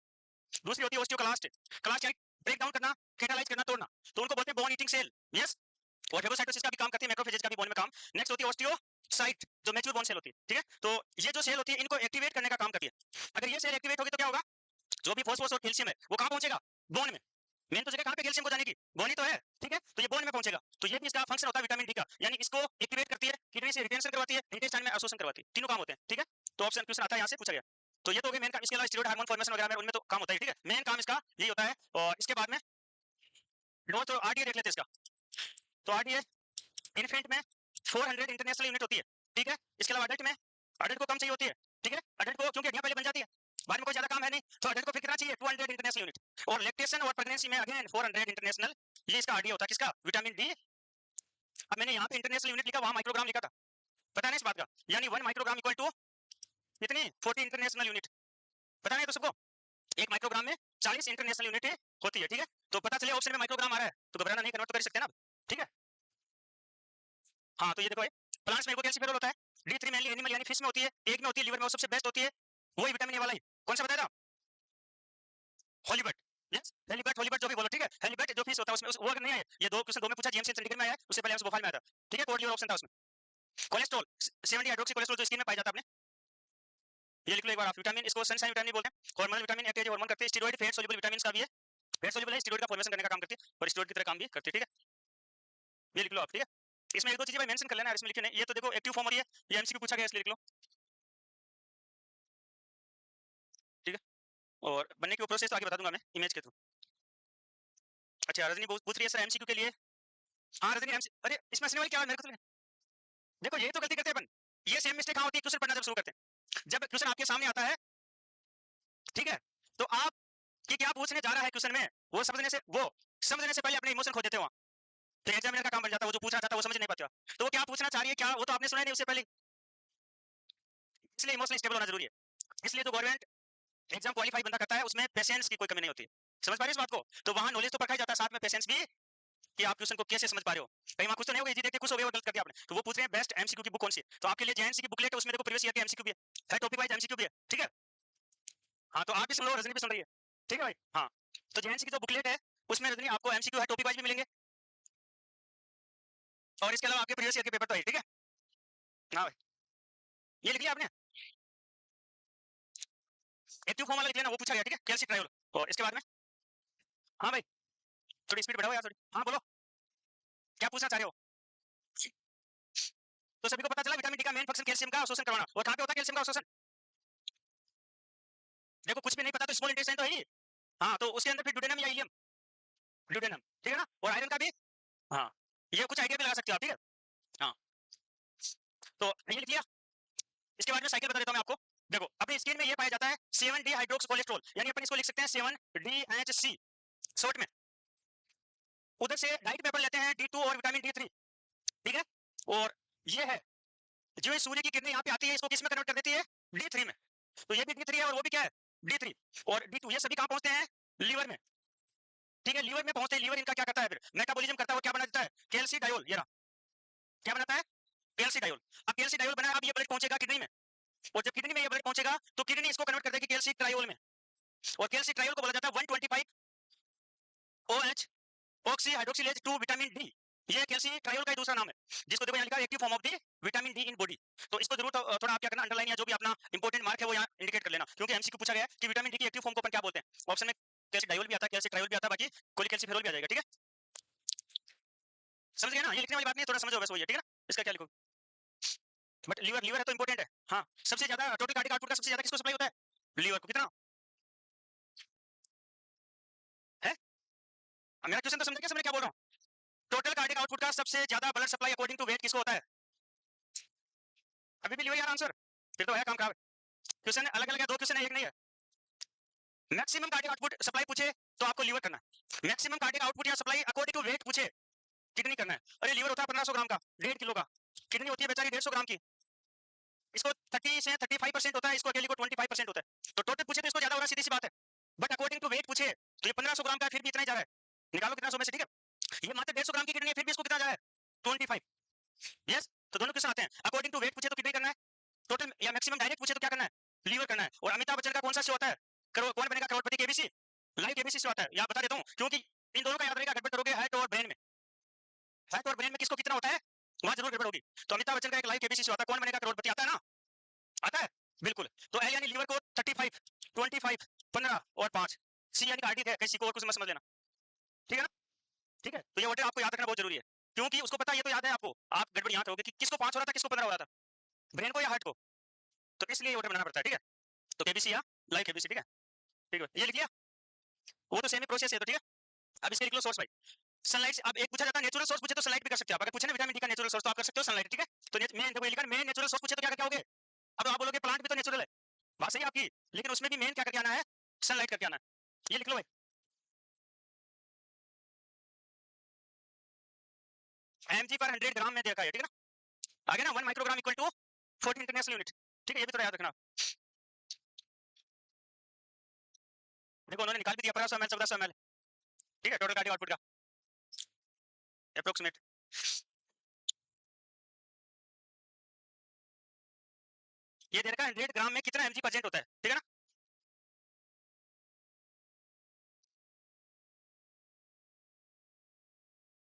दूसरी होती है ऑस्टियोक्लास्ट, क्लास्ट यानी ब्रेक डाउन करना, कैटालाइज करना, तोड़ना, तो उनको बोलते हैं बोन ईटिंग सेल, यस। और फेगोसाइटोसिस का भी काम करती है, मैक्रोफेजेस का भी बोन में काम। नेक्स्ट होती है ऑस्टियोसाइट, जो मैच्योर बोन सेल होती है, ठीक है। तो ये जो सेल होती है इनको एक्टिवेट करने का काम करती है। अगर ये सेल एक्टिवेट होगी तो क्या होगा, जो भी फॉस्फोरस और कैल्शियम है वो कहां पहुंचेगा, बोन में। मेन तो जगह कहां पे कैल्शियम को जाने की, बोन ही तो है, ठीक है। तो ये बोन में पहुंचेगा, तो ये भी इसका फंक्शन होता है विटामिन डी का, यानी इसको एक्टिवेट करती है, किडनी से रिटेंशन करवाती है, इंटेस्टाइन में अब्सॉर्प्शन करवाती है, तीनों काम होते हैं, ठीक है। तो ऑप्शन क्वेश्चन आता है, यहां से पूछा गया। तो ये तो हो गया मेन काम। इसके अलावा स्टेरॉइड हार्मोन फॉर्मेशन वगैरह में उनमें तो काम होता है, ठीक है। मेन काम इसका यही होता है। और इसके बाद में तो आरडीए देख लेते हैं इसका। तो आरडीए इन्फेंट में 400 इंटरनेशनल यूनिट होती है, ठीक है। इसके अलावा अडल्ट में, अडल्ट को कम चाहिए होती है, ठीक है। अडल्ट को क्योंकि हड्डियां पहले बन जाती है, बाद में कोई ज्यादा काम है नहीं, तो अडल्ट को फिर कितना चाहिए, 200 इंटरनेशनल यूनिट। और लैक्टेशन और प्रेगनेंसी में अगेन 400 इंटरनेशनल, ये इसका आरडीए होता है, किसका, विटामिन डी। अब मैंने यहाँ पे इंटरनेशनल यूनिट लिखा, वहां माइक्रोग्राम लिखा था, पता नहीं इस बात का, यानी 1 माइक्रोग्राम इक्वल टू कितनी, 40 इंटरनेशनल यूनिट, पता नहीं तो सबको। 1 माइक्रोग्राम में 40 इंटरनेशनल यूनिट होती है, ठीक है। तो पता चले ऑप्शन में माइक्रोग्राम आ रहा है तो घबराना नहीं, कन्वर्ट तो कर सकते हैं ना, ठीक है। हाँ, तो ये देखो, प्लांट्स में कैल्शियम होता है, डी3 मेनली एनिमल यानी फिश में होती है, एग में होती है, लिवर में सबसे बेस्ट होती है, वही विटामिन ए वाला ही। कौन सा बताया था, हॉलीबट, यस, हेलीबट, हॉलीबट जो भी बोलो, ठीक है। हेलीबट जो फिश होता है उसमें वो अगर नहीं है, ये दो क्वेश्चन दो में पूछा, जीएमसी चंडीगढ़ में आया, उससे पहले हमसे भोपाल में आया था, ठीक है। कोड ऑप्शन था उसमें। कोलेस्ट्रॉल 70 हाइड्रोक्सी कोलेस्ट्रॉल जो स्किन में पाया जाता है, आपने ये लिख लो एक बार आप। विटामिन, इसको सनशाइन विटामिन बोलते हैं, हार्मोनल विटामिन, एक्टिव हार्मोन करते हैं। स्टेरॉइड फैट सोल्यूबल विटामिन का भी है, फैट सोल्यूबल है, स्टेरॉइड का फॉर्मेशन करने का काम करती है, और स्टेरॉइड की तरह काम भी करती है, ठीक है। ये लिख लो आप, ठीक है। इसमें एक दो चीजें भाई मेंशन कर लेना, इसमें लिखे नहीं, ये तो देखो एक्टिव फॉर्म हो रही है, ये एमसीक्यू पूछा गया इसलिए लिख लो, ठीक है। और बनने की प्रोसेस तो आगे बता दूंगा मैं इमेज के थ्रू। अच्छा, रजनी पूछ रही है सर एमसीक्यू के लिए। हाँ रजनी, अरे इसमें हंसने वाली क्या है, मेरे को तो देखो यही तो गलती करते हैं अपन, ये सेम मिस्टेक कहाँ होती है, क्वेश्चन पढ़ना जब शुरू करते हैं, जब क्वेश्चन आपके सामने आता है, ठीक है, तो आप कि क्या पूछने जा रहा है क्वेश्चन में, वो समझने से पहले अपने इमोशन खो देते हो, तो एग्जामिनर का काम बन जाता है, वो जो पूछना चाहता है वो समझ नहीं पाते हो। तो वो क्या पूछना चाह रही है, क्या वो तो आपने सुना नहीं उससे पहले, इसलिए इमोशनली स्टेबल होना जरूरी है। इसलिए तो गवर्नमेंट एग्जाम क्वालिफाई बंदा करता है, उसमें पेशेंस की कोई कमी नहीं होती, समझ पा रहे हो इस बात को। तो वहां नॉलेज तो परखा जाता है, साथ में पेशेंस भी, कि आप क्वेश्चन को कैसे समझ पा रहे हो। कहीं वहां कुछ तो नहीं होगा, जी देख के खुश हो गए, गलत कर दिया आपने, तो वो पूछ रहे हैं बेस्ट एमसीक्यू की बुक कौन सी है, तो आपके लिए जेएनसी की बुकलेट है, उसमें देखो प्रीवियस ईयर के एमसीक्यू भी है, टॉपिक वाइज एमसीक्यू भी है, ठीक है। हाँ, तो आप भी सुन लो, रजनी भी सुन रही है, ठीक है भाई। हाँ, तो जेएनसी की जो बुकलेट है उसमें रजनी आपको एमसीक्यू है, टॉपिक वाइज भी मिलेंगे, और इसके अलावा आपके प्रीवियस ईयर के पेपर तो है, ठीक है। हाँ भाई, ये लिख लिया आपने, एक्टिव फॉर्म वाला लिख लेना, वो पूछा गया, ठीक है, कैल्शियम ट्रायोल। और इसके बाद में, हाँ भाई, थोड़ी स्पीड बढ़ाओ यार थोड़ी, हाँ बोलो क्या पूछना चाह रहे हो। तो सभी को पता चला विटामिन डी का मेन फंक्शन कैल्शियम का अवशोषण करवाना, और कहाँ पे होता है कैल्शियम का अवशोषण, देखो कुछ भी नहीं पता तो स्मॉल इंटेस्टाइन तो है ही, हाँ, तो उसके अंदर फिर ड्यूडेनम या इलियम, ड्यूडेनम, ठीक है ना, और आयरन का भी, हाँ, ये कुछ आइडिया भी लगा सकते हो आप, ठीक है। हाँ, तो ये लिख लिया। इसके बाद में साइकिल बता देता हूँ मैं आपको, देखो अपनी स्किन में ये पाया जाता है 7 डी हाइड्रोक्सी कोलेस्ट्रॉल, यानी अपन इसको लिख सकते हैं 7DHC शॉर्ट में। उधर से डाइट पेपर लेते हैं डी2 और विटामिन डी3, ठीक है। और ये है जो सूर्य की किरणें यहाँ पे आती है, इसको किस में कन्वर्ट कर देती है, डी3 में। तो ये भी डी3 है और वो भी क्या है, डी3 और डी2, ये सभी कहाँ पहुंचते हैं, लीवर में, ठीक है। लीवर में पहुंचते हैं, लीवर इनका क्या करता है, फिर मेटाबॉलिज्म करता है, वो क्या बना देता है, कैल्सिडायोल, ये रहा, क्या बनाता है, कैल्सिडायोल। अब कैल्सिडायोल बना, अब ये ब्लड पहुंचेगा किडनी में, और जब किडनी में ये ब्लड पहुंचेगा तो किडनी इसको कन्वर्ट कर देगी कैल्सिट्रायोल में, और कैल्सिट्रायोल को बोला जाता है 125 OH oxy hydroxylase 2 vitamin D, ये कैल्शियम ट्रायोल का दूसरा नाम है, जिसको देखो यहाँ लिखा है active form of the vitamin D in body. तो इसको जरूर थोड़ा आप क्या करना, अंडरलाइन या जो भी अपना इंपॉर्टेंट मार्क है वो यहाँ इंडिकेट कर लेना, क्योंकि एमसीक्यू पूछा गया है कि विटामिन डी की एक्टिव फॉर्म को अपन क्या बोलते हैं। ऑप्शन में कैल्शियम डायोल भी आता है, कैल्शियम ट्रायोल भी आता है, बाकी कोलिकैल्सिफेरॉल भी आ जाएगा। ठीक है, समझ गए ना, ये लिखने वाली बात नहीं है, थोड़ा समझो बस वही है। ठीक है ना, इसका क्या लिखो, बट लीवर लीवर है तो इंपॉर्टेंट है। हाँ, सबसे ज्यादा टोटल कार्डिक आउटपुट का सबसे ज्यादा किसको सप्लाई होता है? लीवर को। कितना है? मेरा क्वेश्चन तो समझ गया, मैं क्या बोल रहा हूँ? टोटल कार्डिक आउटपुट का सबसे ज्यादा blood supply according to weight किसको होता है? अभी भी लीवर यार आंसर, फिर तो है काम खराब। क्वेश्चन अलग अलग है, दो क्वेश्चन है, एक नहीं है। मैक्सिमम कार्डिक आउटपुट सप्लाई पूछे तो आपको लीवर करना है। मैक्सिमम कार्डिक आउटपुट या सप्लाई अकॉर्डिंग टू वेट पूछे, किडनी करना है। अरे लीवर होता है 1500 ग्राम का, 1.5 किलो का। किडनी होती है बेचारी 150 ग्राम की, इसको 30 से 35% होता है, इसको अकेले को 25% होता है। तो टोटल पूछे तो इसको ज्यादा होगा, सीधी सी बात है। बट अकॉर्डिंग टू वेट पूछे तो ये 1500 ग्राम का, फिर भी इतना ही जा रहा है। निकालो कितना 100 में से। ठीक है, ये मात्र 150 ग्राम की किडनी है, फिर भी इसको कितना जा रहा है? 25। यस, तो दोनों क्वेश्चन आते हैं। अकॉर्डिंग टू वेट पूछे तो किडनी करना है, टोटल या मैक्सिमम डायरेक्ट पूछे तो क्या करना है? लीवर करना है। और अमिताभ बच्चन का कौन सा शो होता है? कौन बनेगा करोड़पति? केबीसी लाइव केबीसी शो आता है, या बता देता हूँ, क्योंकि इन दोनों का याद रहेगा। गड़बड़ करोगे हार्ट और ब्रेन में, हार्ट और ब्रेन में किसको कितना होता है, वहां जरूर गड़बड़ होगी। तो अमिताभ बच्चन का एक लाइव केबीसी शो आता है, कौन बनेगा करोड़पति, आता है ना? आता है, बिल्कुल। तो एल यानी लीवर को 35, 25, 15 और 5। सी यानी कार्डिक है, किसी को और कुछ मत समझ लेना। ठीक है ना? ठीक है, तो ये ऑर्डर आपको याद रखना बहुत जरूरी है, क्योंकि उसको पता है, ये तो याद है आपको। आप गड़बड़ यहाँ करोगे कि किसको 5 हो रहा था, किसको 15 हो रहा था, ब्रेन को या हार्ट को। तो इसलिए ये ऑर्डर बनाना पड़ता है। ठीक है, तो केबीसी या लाइव केबीसी। ठीक है, ठीक है, ये लिख लिया, वो तो सेम ही प्रोसेस है। तो ठीक है, अब इसके लिख लो सोर्स भाई। सनलाइट। अब एक पूछा जाता है नेचुरल सोर्स, पूछे तो सनलाइट भी कर सकते हो आप। अगर पूछे ना विटामिन डी का नेचुरल सोर्स, तो आप कर सकते हो सनलाइट। ठीक है, तो मैं देखो ये लिखा मेन नेचुरल सोर्स पूछे तो क्या कहोगे? अब आप बोलोगे प्लांट भी तो नेचुरल है, बात सही है आपकी, लेकिन उसमें भी मेन क्या करके आना है? सनलाइट करके आना है। ये लिख लो भाई, mg पर 100 ग्राम में देखा है। ठीक है ना, आगे ना 1 microgram equal to 40 international unit. ठीक है, ये भी थोड़ा याद रखना। देखो उन्होंने निकाल भी दिया 1500 ml 1400 ml। ठीक है, टोटल कार्डिक आउटपुट का अप्रोक्सीमेट। ये दे रखा है 100 ग्राम में कितना mg प्रेजेंट होता है। ठीक है ना,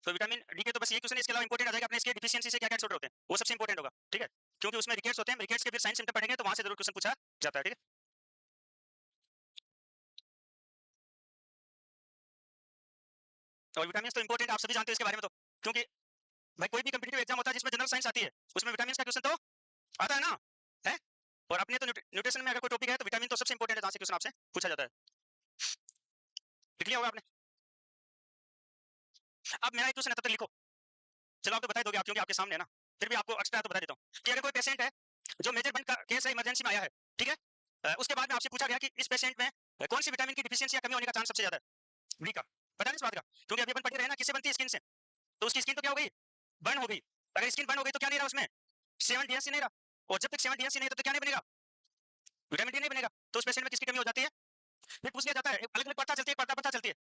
तो विटामिन डी के तो बस ये क्वेश्चन, इसके अलावा इंपॉर्टेंट आ जाएगा अपने इसके डिफिशियंसी से क्या क्या छोटे होते हैं, वो सबसे इंपॉर्टेंट होगा। ठीक है, क्योंकि उसमें रिकेट्स होते हैं, रिकेट्स के फिर साइन सिम्टम पढ़ेंगे तो वहां से जरूर क्वेश्चन पूछा जाता है। ठीक है, और विटामिन तो इंपॉर्टेंट आप सभी जानते हो इसके बारे में, तो क्योंकि भाई कोई भी कंपटीटिव एग्जाम होता है जिसमें जनरल साइंस आती है, उसमें विटामिन का क्वेश्चन तो आता है ना, है। और अपने तो न्यूट्रिशन में अगर कोई टॉपिक है तो विटामिन तो सबसे इंपॉर्टेंट है, जहां से क्वेश्चन आपसे पूछा जाता है। लिख लिया होगा आपने? अब मेरा एक क्वेश्चन है, तब तक लिखो। चलो आप तो बता दोगे आप, क्योंकि आपके सामने है ना, फिर भी आपको एक्स्ट्रा तो बता देता हूँ कि अगर कोई पेशेंट है जो मेजरमेंट का केस है, इमरजेंसी में आया है, ठीक है, उसके बाद में आपसे पूछा गया कि इस पेशेंट में कौन सी विटामिन की डिफिशियंसी या कमी होने का चांस सबसे ज्यादा है, डी का। पता नहीं इस बात का, क्योंकि अभी अपन पढ़ रहे हैं ना किससे बनती है, स्किन से। तो उसकी स्किन तो क्या हो गई, बर्न हो गई। अगर स्किन बर्न हो गई तो क्या नहीं रहा उसमें, 7 डीएनसी नहीं रहा। और जब तक 7 डीएनसी नहीं रहता तो क्या नहीं बनेगा, विटामिन डी नहीं बनेगा। तो उस पेशेंट में किसकी कमी हो जाती है, फिर पूछ लिया जाता है। अलग अलग पता चलती है, पता चलती है,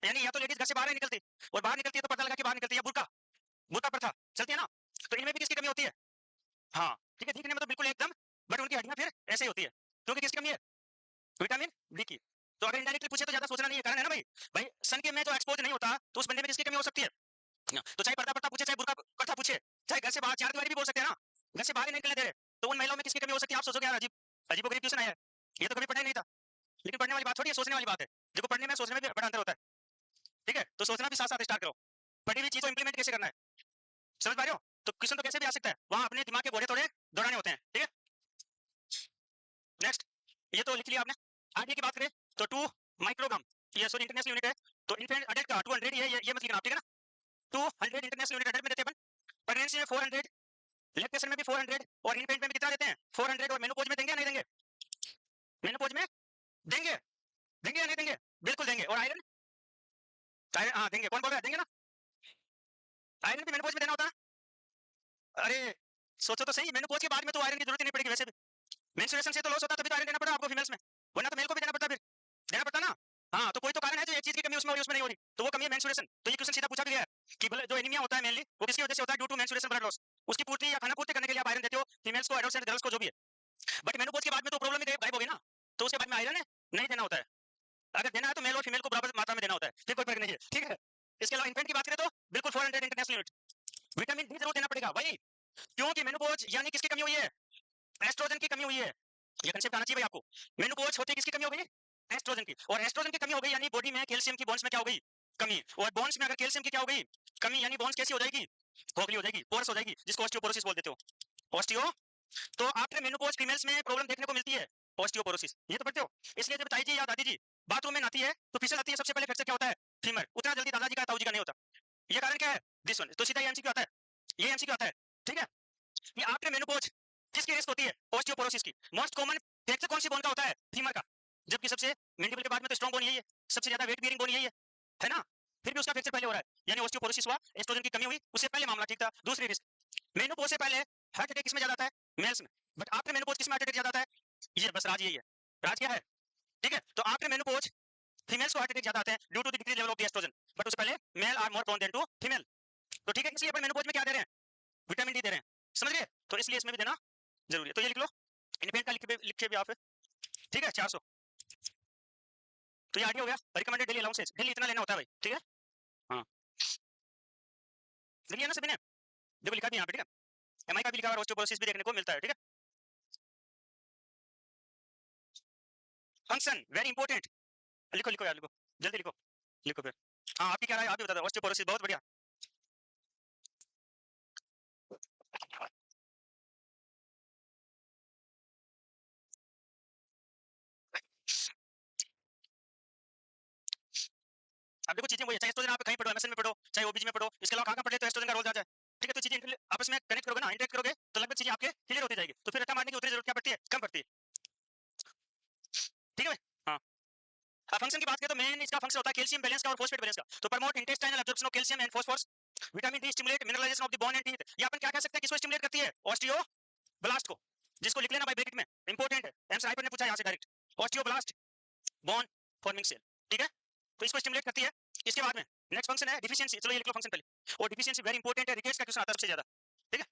यानी या तो लेडीज घर से बाहर नहीं निकलती, और बाहर निकलती है तो पता लगा कि बाहर निकलती है, बुरका बुरका प्रथा चलती है ना, तो इनमें भी किसकी कमी होती है। हाँ, ठीक है, दिखने में तो बिल्कुल एकदम, बट उनकी हड्डियां फिर ऐसे ही होती है, क्योंकि किसकी कमी है, विटामिन डी की। तो अगर इनडायरेक्टली पूछे तो ज्यादा सोचना नहीं है, कारण है ना भाई, भाई सन के में जो एक्सपोज नहीं होता तो उस बंदे में किसकी कमी हो सकती है। तो चाहे पर्दा पर्दा पूछे, चाहे बुरका कथा पूछे, चाहे घर से बाहर चार दीवारी भी बोल सकते हैं ना, घर से बाहर ही नहीं निकलने दे रहे, तो उन महिलाओं में किसकी कमी हो सकती है। आप सोचोगे यार अजीब अजीब गरीब क्वेश्चन आया है, ये तो कभी पढ़ा ही नहीं था। लेकिन पढ़ने वाली बात थोड़ी है, सोचने वाली बात है। देखो पढ़ने में सोचने में भी बड़ा अंतर होता है। ठीक है, तो सोचना भी साथ साथ स्टार्ट करो, पढ़ी हुई चीज को इंप्लीमेंट कैसे करना है, समझ पा रहे हो। तो क्वेश्चन तो कैसे भी आ सकता है, वहां अपने दिमाग के घोड़े थोड़े दौड़ाने होते हैं। ठीक है, नेक्स्ट, ये तो लिख लिया आपने। आगे की बात करें तो 2 माइक्रोग्राम, ये सॉरी इंटरनेशनल यूनिट है, तो इन्फेंट अडल्ट का 200 ये मत लिखना आप। ठीक है ना, 200 इंटरनेशनल यूनिट अडल्ट में देते हैं अपन, प्रेगनेंसी में 400, लैक्टेशन में भी 400, और इन्फेंट में भी कितना देते हैं 400, और मेनोपॉज में देंगे या नहीं देंगे, मेनोपॉज में देंगे, देंगे या नहीं देंगे, बिल्कुल देंगे। और आयरन, आयरन हाँ देंगे, कौन बोल रहा है देंगे ना, आयरन भी मेनोपॉज में देना होता है। अरे सोचो तो सही, मेनोपॉज के बाद में तो आयरन की जरूरत ही नहीं पड़ेगी वैसे भी, मेंस्ट्रुएशन से तो लॉस होता है, तभी तो आयरन देना पड़ा आपको फीमेल्स में, वरना तो मेल को भी देना पड़ता, फिर देना पड़ता ना। हाँ, तो कोई तो कारण है जो एक चीज की कमी उसमें हो रही उसमें नहीं हो रही, तो वो कमी है मेंस्ट्रुएशन। तो ये क्वेश्चन सीधा पूछा गया है कि जो एनीमिया होता है मेनली वो किसकी वजह से होता है, due to menstruation blood loss. उसकी पूर्ति या खाना पूर्ति करने के लिए आप आयरन देते हो फीमेल्स को, एडल्ट्स एंड गर्ल्स को जो भी है। बट मेनोपॉज के बाद में तो प्रॉब्लम ही गायब हो गई ना, तो उसके बाद में आयरन नहीं देना होता है। अगर देना है तो मेल और फीमेल को बराबर मात्रा में देना होता है, फिर कोई फर्क नहीं है। ठीक है, इसके अलावा इन्फेंट की बात करें तो बिल्कुल 400 इंटरनेशनल यूनिट। विटामिन डी जरूर देना पड़ेगा भाई, क्योंकि मेनोपॉज यानी किसकी कमी हुई है? एस्ट्रोजन की कमी हुई है। ये कंसेप्ट आना चाहिए भाई आपको। मेनोपॉज होते किसकी कमी हो गई? एस्ट्रोजन की। और एस्ट्रोजन की कमी हो गई यानी बॉडी में कैल्शियम की बॉन्ड्स में क्या हो गई? कमी। और बॉन्ड्स में अगर कैल्शियम की क्या हो गई? कमी, यानी बॉन्ड्स कैसी हो जाएगी? खोखली हो जाएगी, पोरस हो जाएगी, जिसको ऑस्टियोपोरोसिस बोल देते हो। ऑस्टियो, तो आफ्टर मेनोपॉज फीमेल्स में प्रॉब्लम देखने को मिलती है, ऑस्टियोपोरोसिस। ये तो पढ़ते हो। इसलिए जब ताई जी या दादी जी बाथरूम में नहाती है तो फिसल आती है, सबसे पहले फ्रैक्चर क्या होता है? फीमर। उतना जल्दी दादाजी का ताऊ जी का नहीं होता। ये कारण क्या है? This one. तो सीधा ये एमसीक्यू आता है, ये एमसीक्यू आता है। ठीक है, ये आफ्टर मेनोपॉज किसकी रिस्क होती है? ऑस्टियोपोरोसिस की। मोस्ट कॉमन फ्रैक्चर कौन सी बोन का होता है? फीमर का। जबकि सबसे मेंडिबल के बाद में तो स्ट्रॉन्ग बोन यही है, सबसे ज्यादा वेट बियरिंग बोन यही है ना? फिर भी उसका फ्रैक्चर पहले हो रहा है, यानी ऑस्टियोपोरोसिस हुआ, एस्ट्रोजन की कमी हुई, उससे पहले मामला ठीक था। दूसरी रिस्क, मेनोपॉज से पहले हार्ट अटैक किसमें ज्यादा आता है? मेल्स में। बट आफ्टर मेनोपॉज किसमें हार्ट अटैक ज्यादा आता है? ये बस राज यही है। राज क्या है? ठीक है, तो आफ्टर मेनोपॉज फीमेल्स को हार्ट अटैक ज्यादा आते हैं due to the decrease level of the oestrogen, but उससे पहले male are more prone than to female. तो ठीक है, इसलिए अपन मेनोपॉज में क्या दे रहे हैं? विटामिन डी दे रहे हैं, समझ गए? तो इसलिए इसमें भी देना जरूरी है। तो ये लिख लो, इनफेंट का लिखे भी आप। ठीक है, 400। तो ये आगे हो गया रिकमेंडेड डेली अलाउंसेस। डेली इतना लेना होता है भाई, ठीक है? हाँ, लिखिए ना सभी ने, देखो लिखा भी यहाँ पे, ठीक है? एमआई का भी लिखा हुआ है, ऑस्टियोपोरोसिस भी देखने को मिलता है, ठीक है? Function very important. लिखो लिखो यार, लिखो जल्दी लिखो, लिखो फिर। हाँ, आपकी क्या राय है? आप भी बता दो। ऑस्टियोपोरोसिस बहुत बढ़िया। अब देखो चीजें वही है, चाहे एस्ट्रोजन आप कहीं पढ़ो, एमएसएन में पढ़ो, चाहे ओबीजी में पढ़ो, इसके अलावा कहाँ पढ़ ले तो एस्ट्रोजन का रोल ज्यादा है। ठीक है, तो चीजें आपस में कनेक्ट करोगे ना, इंटरेक्ट करोगे, तो लगभग चीजें आपके क्लियर होती जाएगी। तो फिर रट्टा मारने की उतनी जरूरत क्या पड़ती है? कम पड़ती है। ठीक है भाई? हाँ, फंक्शन की बात करें तो मेन इसका फंक्शन होता है कैल्शियम बैलेंस का और फॉस्फेट बैलेंस का। तो promote intestinal absorption of calcium and phosphorus. Vitamin D stimulate mineralisation of the bone and teeth. ये अपन क्या कह सकते हैं, किसको स्टिमुलेट करती है? ऑस्टियोब्लास्ट को, जिसको लिख लेना भाई ब्रैकेट में, इंपॉर्टेंट है, एमएस राइटर ने पूछा यहां से direct. Osteoblast bone forming cell, ठीक है? तो इसको स्टिमुलेट करती है। इसके बाद में नेक्स्ट फंक्शन है डिफिशियंसी। चलो ये लिख लो फंक्शन पहले, और डिफिशियंसी वेरी इंपॉर्टेंट है, रिकेट्स का क्वेश्चन आता है सबसे ज्यादा, ठीक है?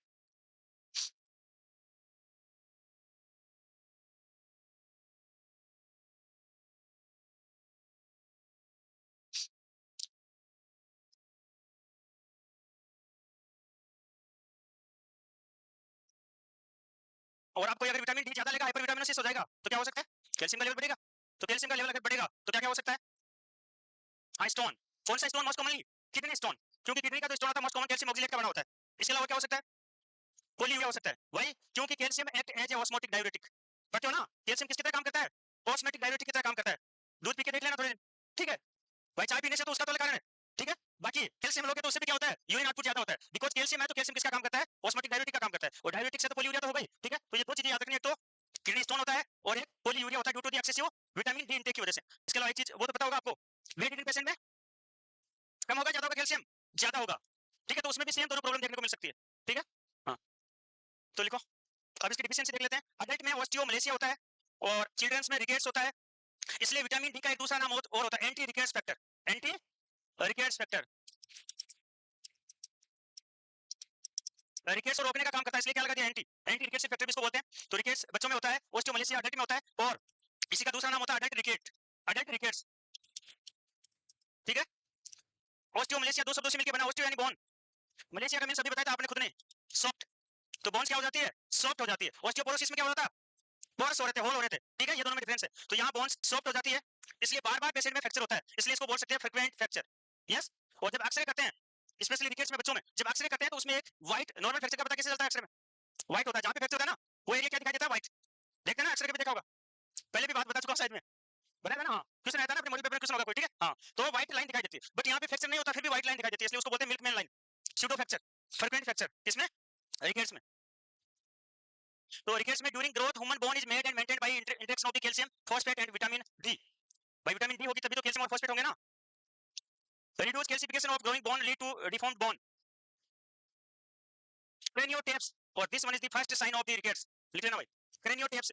और आपको अगर विटामिन डी ज्यादा लेगा, हाइपर विटामिनोसिस हो जाएगा, तो क्या हो सकता है? कैल्शियम का लेवल बढ़ेगा। तो कैल्शियम का लेवल अगर बढ़ेगा तो क्या क्या हो सकता है? हाँ, स्टोन। कौन सा stone most commonly? Kidney stone, क्योंकि किडनी का जो स्टोन होता है मोस्ट कॉमन कैल्शियम ऑक्सलेट का बना होता है। इसके अलावा क्या हो सकता है? पोलियूरिया हो सकता है, वही, क्योंकि calcium act as a osmotic diuretic. पढ़ते हो ना, कैल्शियम किसकी तरह काम करता है? ऑस्मोटिक डाययूरेटिक की तरह काम करता है। दूध पी के देख लेना थोड़े दिन, ठीक है भाई? चाय पीने से तो उसका तो कारण है, ठीक है? बाकी कैल्शियम लोगे तो उससे भी क्या होता है? यूरिन आउटपुट ज्यादा होता है, बिकॉज कैल्शियम है। तो कैल्शियम किसका काम करता है? ऑस्मोटिक डाययूरेटिक का काम करता है, और डाययूरेटिक से तो पोलियूरिया तो हो गई, ठीक है? तो ये दो चीजें याद रखनी, एक तो किडनी स्टोन होता है और एक पोलियूरिया होता है due to the excessive vitamin D intake की वजह से। इसके अलावा एक चीज वो तो पता होगा आपको, वेट गेन पेशेंट में कम होगा ज्यादा होगा? कैल्शियम ज्यादा होगा, ठीक है? तो उसमें भी सेम दोनों प्रॉब्लम देखने को मिल सकती है, ठीक है? हाँ, तो लिखो। अब इसकी डिफिशियंसी देख लेते हैं। अडल्ट में ऑस्टियोमलेशिया होता है और चिल्ड्रंस में रिकेट्स होता है। इसलिए विटामिन डी का एक दूसरा नाम और होता है anti rickets factor. Anti rickets factor rickets को रोकने का काम करता है, इसलिए क्या लगा दिया? एंटी। एंटी रिकेट्स फैक्टर भी इसको बोलते हैं। तो रिकेट्स बच्चों में होता है, ऑस्टियोमलेशिया अडल्ट में होता है, और इसी का दूसरा नाम होता है अडल्ट रिकेट, अडल्ट रिकेट्स, ठीक है? ऑस्टियोमलेशिया दो शब्दों से मिलकर बना, ऑस्टियो यानी बोन, मलेशिया का मीन अभी बताया था आपने खुद ने, सॉफ्ट। तो बोन्स क्या हो जाती है? सॉफ्ट हो जाती है। ऑस्टियोपोरोसिस में क्या होता है? पोरस हो रहे थे, होल हो रहे थे, ठीक है? ये दोनों में डिफरेंस है। तो यहाँ बोन्स सॉफ्ट हो जाती है, इसलिए बार बार पेशेंट में फ्रैक्चर होता है, इसलिए इसको बोल सकते हैं फ्रीक्वेंट फ्रैक्चर। यस। और जब एक्सरे करते हैं, स्पेशली रिकेट्स में बच्चों में जब एक्सरे करते हैं, तो उसमें एक व्हाइट नॉर्मल फ्रैक्चर का पता कैसे चलता है? एक्सरे में व्हाइट होता है, जहाँ पे फ्रैक्चर होता है ना, वो एरिया क्या दिखाई देता है? व्हाइट। देखते हैं ना, एक्सरे में देखा होगा, पहले भी बात बता चुका हूं साइड में, बताया था ना? हाँ, क्वेश्चन रहता है ना अपने मॉडल पेपर में, क्वेश्चन होगा कोई, ठीक है? हाँ, तो व्हाइट लाइन दिखाई देती है, बट यहाँ पे फ्रैक्चर नहीं होता, फिर भी व्हाइट लाइन दिखाई देती है, इसलिए उसको बोलते हैं milkman line, pseudo fracture, frequent fracture. किसमें? रिकेट्स में। तो रिकेट्स में during growth human bone is made and maintained by interaction of the calcium phosphate and vitamin D. भाई विटामिन डी होगी तभी तो कैल्शियम और फॉस्फेट होंगे ना। Reduce calcification of growing bone lead to deformed bone, craniotabes, और this one is the first sign of the rickets. लिख लेना भाई, क्रेनियोटैप्स।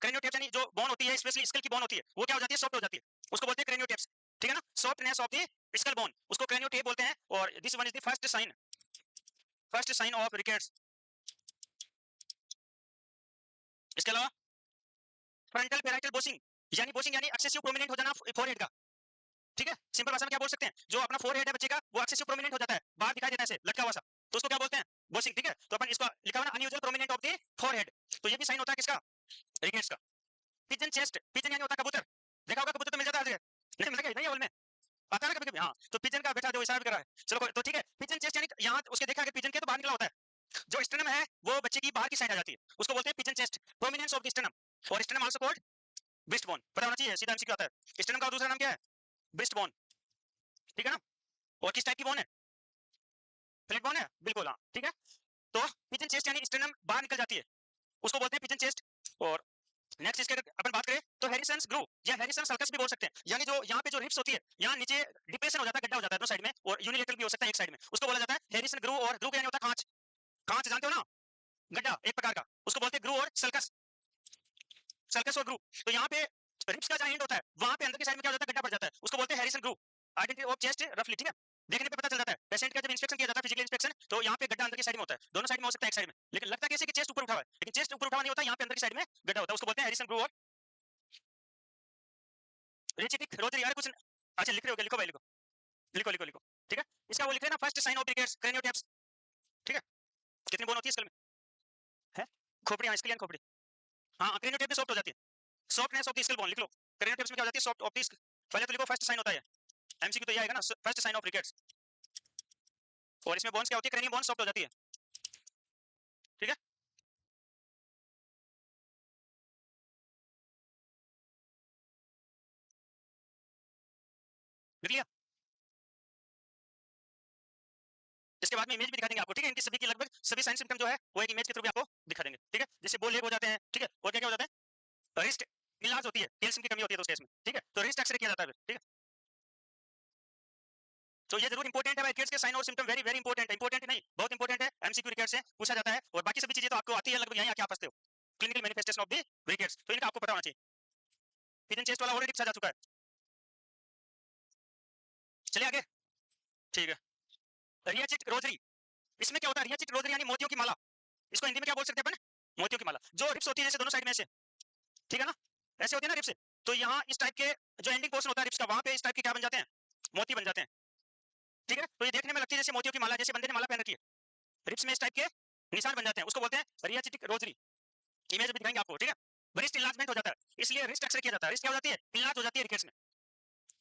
क्रेनियोटैप्स यानी जो बोन होती है, स्पेशली स्कल की बोन होती है, वो क्या हो जाती है? सॉफ्ट हो जाती है, उसको बोलते हैं क्रेनियोटैप्स, ठीक है ना? Softness of the skull bone, उसको क्रेनियोटैप बोलते हैं, और this one is the first sign of rickets. इसके अलावा फ्रंटल पेराइटल बोसिंग, यानी बोसिंग यानी एक्सेसिव प्रोमिनेंट हो जाना फोरहेड का, ठीक है, सिंपल भाषा में क्या बोल सकते हैं, जो अपना फोरहेड है बच्चे का वो एक्सेसिव प्रोमिनेंट हो जाता है, बाहर दिखाई देता है ऐसे लटका हुआ सा, तो उसको क्या बोलते हैं, बोसिंग। ठीक है, तो अपन इसको लिखा हुआ ना unusual prominent of the forehead, तो ये भी साइन होता है किसका, रिकेट्स का। पिजन चेस्ट, पिजन यानी होता है कबूतर, देखा होगा कबूतर तो मिल जाता है नहीं मिलता क्या, नहीं है में आता है ना कभी कभी, हाँ तो पिजन का बेटा जो इशारा भी कर रहा है, चलो तो ठीक है, पिजन चेस्ट यानी यहाँ उसके देखा अगर पिजन के तो बाहर निकला होता है, जो स्टर्नम है वो बच्चे की बाहर की साइड आ जाती है, उसको बोलते हैं pigeon chest, prominence of the sternum, और sternum also called breast bone, पता होना चाहिए, सीधा एमसीक्यू आता है, स्टर्नम का दूसरा नाम क्या है, ब्रेस्ट बोन, ठीक है ना, और किस टाइप की बोन है, फ्लैट बोन है, बिल्कुल हाँ, ठीक है, तो पिजन चेस्ट यानी स्टर्नम बाहर निकल जाती है, उसको बोलते हैं पिजन चेस्ट। और नेक्स्ट इसके अगर अपन बात करें तो हैरिसन ग्रू या हैरिसन सर्कस भी बोल सकते हैं, यानी जो यहाँ पे जो रिप्स होती है, यहाँ नीचे डिप्रेशन हो जाता है, गड्ढा हो जाता है दोनों साइड में, और यूनिलेटरल भी हो सकता है एक साइड में, उसको बोला जाता है हैरिसन ग्रू, और ग्रू यानी होता है खांच, खांच जानते हो ना, गड्ढा एक प्रकार का, उसको बोलते हैं ग्रू और सर्कस, सर्कस और ग्रू। तो यहाँ पे रिप्स का जहाँ एंड होता है वहां पे अंदर की साइड में क्या हो जाता है, गड्ढा पड़ जाता है, उसको बोलते हैं Harrison groove. Identity of chest रफली, ठीक है, देखने पे पता चल जाता है, पेशेंट का जब इंस्पेक्शन किया जाता है फिजिकल इंस्पेक्शन, तो यहाँ पे गड्ढा अंदर की साइड में होता है, दोनों साइड में हो सकता है एक साइड में, लेकिन लगता कैसे कि चेस्ट ऊपर उठा हुआ है, लेकिन चेस्ट ऊपर उठा हुआ नहीं होता, यहाँ पे अंदर की साइड में गड्ढा होता है, उसको बोलते हैं हैरिसन ग्रू और रेचिटिक रोजरी। यार कुछ अच्छा लिख रहे हो क्या, लिखो भाई लिखो, लिखो लिखो लिखो, ठीक है, इसका वो लिख रहे हैं ना, फर्स्ट साइन ऑफ ब्रिकेट्स क्रेनियोटैप्स, ठीक है, कितनी बोन होती है स्कल में, है खोपड़ी, हाँ स्कल खोपड़ी, हाँ क्रेनियोटैप भी सॉफ्ट हो जाती है, softness of the skull bone लिख लो, क्रेनियोटैप्स में क्या हो जाती है, सॉफ्ट ऑफ द स्कल, पहले तो लिखो फर्स्ट साइन होता है, एमसीक्यू तो ये आएगा ना, फर्स्ट साइन ऑफ ब्रिकेट्स, और इसमें बोन्स क्या होती है, क्रेनियम बोन सॉफ्ट हो जाती है, ठीक है, लिख लिया। इसके बाद में इमेज भी दिखा देंगे आपको, ठीक है, इनकी सभी की लगभग सभी साइन सिम्टम जो है वो एक इमेज के थ्रू भी आपको दिखा देंगे, ठीक है, जैसे बोल लेग हो जाते हैं, ठीक है, और क्या क्या हो जाता है, रिस्ट इलाज होती है, कैल्शियम की कमी होती है तो उस केस में, ठीक है, तो रिस्ट एक्सरे किया जाता है, ठीक है, तो ये जरूर इंपॉर्टेंट है भाई, किड्स के साइन और सिम्टम वेरी वेरी इंपॉर्टेंट है, इंपॉर्टेंट नहीं बहुत इंपॉर्टेंट है, एमसीक्यू रिकेट से पूछा जाता है, और बाकी सभी चीजें तो आपको आती है लगभग, यहीं आके आप फंसते हो, clinical manifestation of the rickets, तो इनका आपको पता होना चाहिए। पिजन चेस्ट वाला ऑलरेडी पूछा जा चुका है, चलिए आगे, ठीक है, रियाचिट रोजरी, इसमें क्या होता है, रियाचिट रोजरी यानी मोतियों की माला, इसको हिंदी में क्या बोल सकते हैं अपन, मोतियों की माला, जो रिप्स होती है जैसे दोनों साइड में ऐसे, ठीक है ना, ऐसे होती है ना रिप्स, तो यहाँ इस टाइप के जो एंडिंग पोर्शन होता है रिप्स का, वहां पे इस टाइप के क्या बन जाते हैं, मोती बन जाते हैं, ठीक है, तो ये देखने में लगती है जैसे मोतियों की माला, जैसे बंदे ने माला पहन रखी है, रिप्स में इस टाइप के निशान बन जाते हैं, उसको बोलते हैं रियाचिटिक रोजरी, इमेज भी दिखाएंगे आपको, ठीक है, रिस्ट इलाजमेंट हो जाता है, इसलिए रिस्ट एक्सरे किया जाता है, रिस्ट क्या हो जाती है, इलाज हो जाती है रिकेट्स में,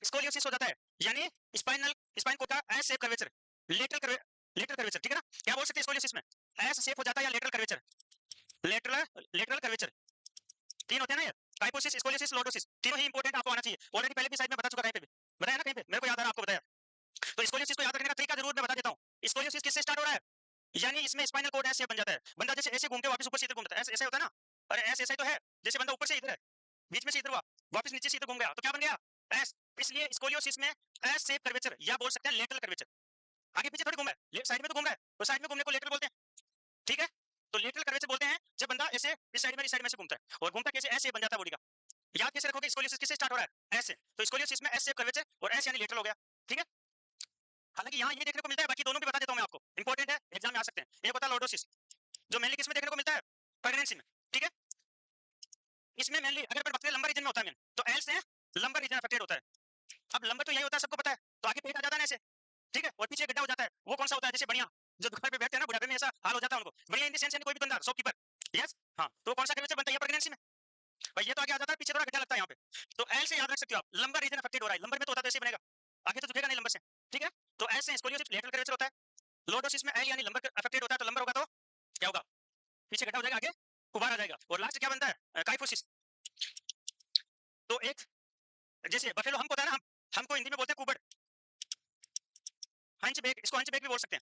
स्कोलियोसिस हो जाता है, यानी स्पाइनल स्पाइन कोड का S shape curvature, lateral lateral curvature, ठीक है ना, क्या बोल सकते हैं स्कोलियोसिस में, एस शेप हो जाता है या lateral curvature, lateral lateral curvature, तीन होते हैं ना ये, काइपोसिस स्कोलियोसिस लॉर्डोसिस, तीनों ही इंपॉर्टेंट आपको आना चाहिए, ऑलरेडी पहले भी साइड में बता चुका, कहीं पे भी बताया ना, कहीं पे मेरे को याद आ रहा, आपको बताया, तो स्कोलियोसिस को याद रखने का तरीका जरूर मैं बता देता हूँ, स्कोलियोसिस किससे स्टार्ट हो रहा है, यानी इसमें स्पाइनल कोड ऐसे बन जाता है, बंदा जैसे ऐसे घूम के वापस ऊपर से इधर घूमता है, ऐसे ऐसे होता है ना, अरे ऐसे ऐसे तो है, जैसे बंदा ऊपर से इधर है, बीच में से इधर हुआ, वापस नीचे से इधर घूम गया, तो क्या बन गया, एस, इसलिए स्कोलियोसिस में एस शेप कर्वेचर या बोल सकते हैं लेटरल कर्वेचर, आगे पीछे थोड़ी घूम रहा है, लेफ्ट साइड में तो घूम रहा है, तो साइड में घूमने को लेटरल बोलते हैं, ठीक है, तो लेटरल कर्वेचर बोलते हैं जब बंदा ऐसे इस साइड में से घूमता है, और घूमता कैसे, ऐसे बन जाता है बॉडी का, याद कैसे रखोगे, स्कोलियोसिस किससे स्टार्ट हो रहा है, ऐसे, तो स्कोलियोसिस में एस शेप कर्वेचर, और एस यानी लेटरल हो गया, ठीक है, हालांकि यहाँ ये देखने को मिलता है, बाकी दोनों भी बता देता हूँ मैं आपको, इंपॉर्टेंट है, एग्जाम में आ सकते हैं, एक होता है लॉर्डोसिस, जो मेनली किसमें देखने को मिलता है, प्रेगनेंसी में, ठीक है, इसमें मेनली अगर बात करें लंबर रीजन में होता है मेन, तो एल से लंबर रीजन अफेक्टेड होता है, अब लंबर तो यही होता है सबको पता है, तो आगे पेट आ जाता है ना ऐसे, ठीक है, और पीछे गड्ढा हो जाता है, वो कौन सा होता है, जैसे बढ़िया जो दुकान पे बैठते हैं ना बुढ़ापे में, ऐसा हाल हो जाता है उनको, बढ़िया इन द सेंस कोई भी दुकानदार शॉपकीपर, यस हाँ, तो कौन सा कर्वेचर बनता है प्रेगनेंसी में, भाई ये तो आगे आ जाता है, पीछे थोड़ा गड्ढा लगता है यहाँ पे, तो एल से याद रख सकते हो आप, लंबर रीजन अफेक्टेड हो रहा है, लंबर में तो होता है तो ऐसे बनेगा, आगे तो झुकेगा नहीं लंबर से, ठीक है, तो एल से स्कोलियोसिस लेटरल कर्वेचर होता है, लॉर्डोसिस में एल यानी लंबर अफेक्टेड होता है, तो लंबर होगा तो क्या होगा, पीछे गड्ढा हो जाएगा, आगे उबार आ जाएगा, और लास्ट क्या बनता है, काइफोसिस, तो एक जैसे बफेलो हमको होता है ना, हमको हिंदी में बोलते हैं कुबड़, हंच बेक, इसको हंच बेक भी बोल सकते हैं,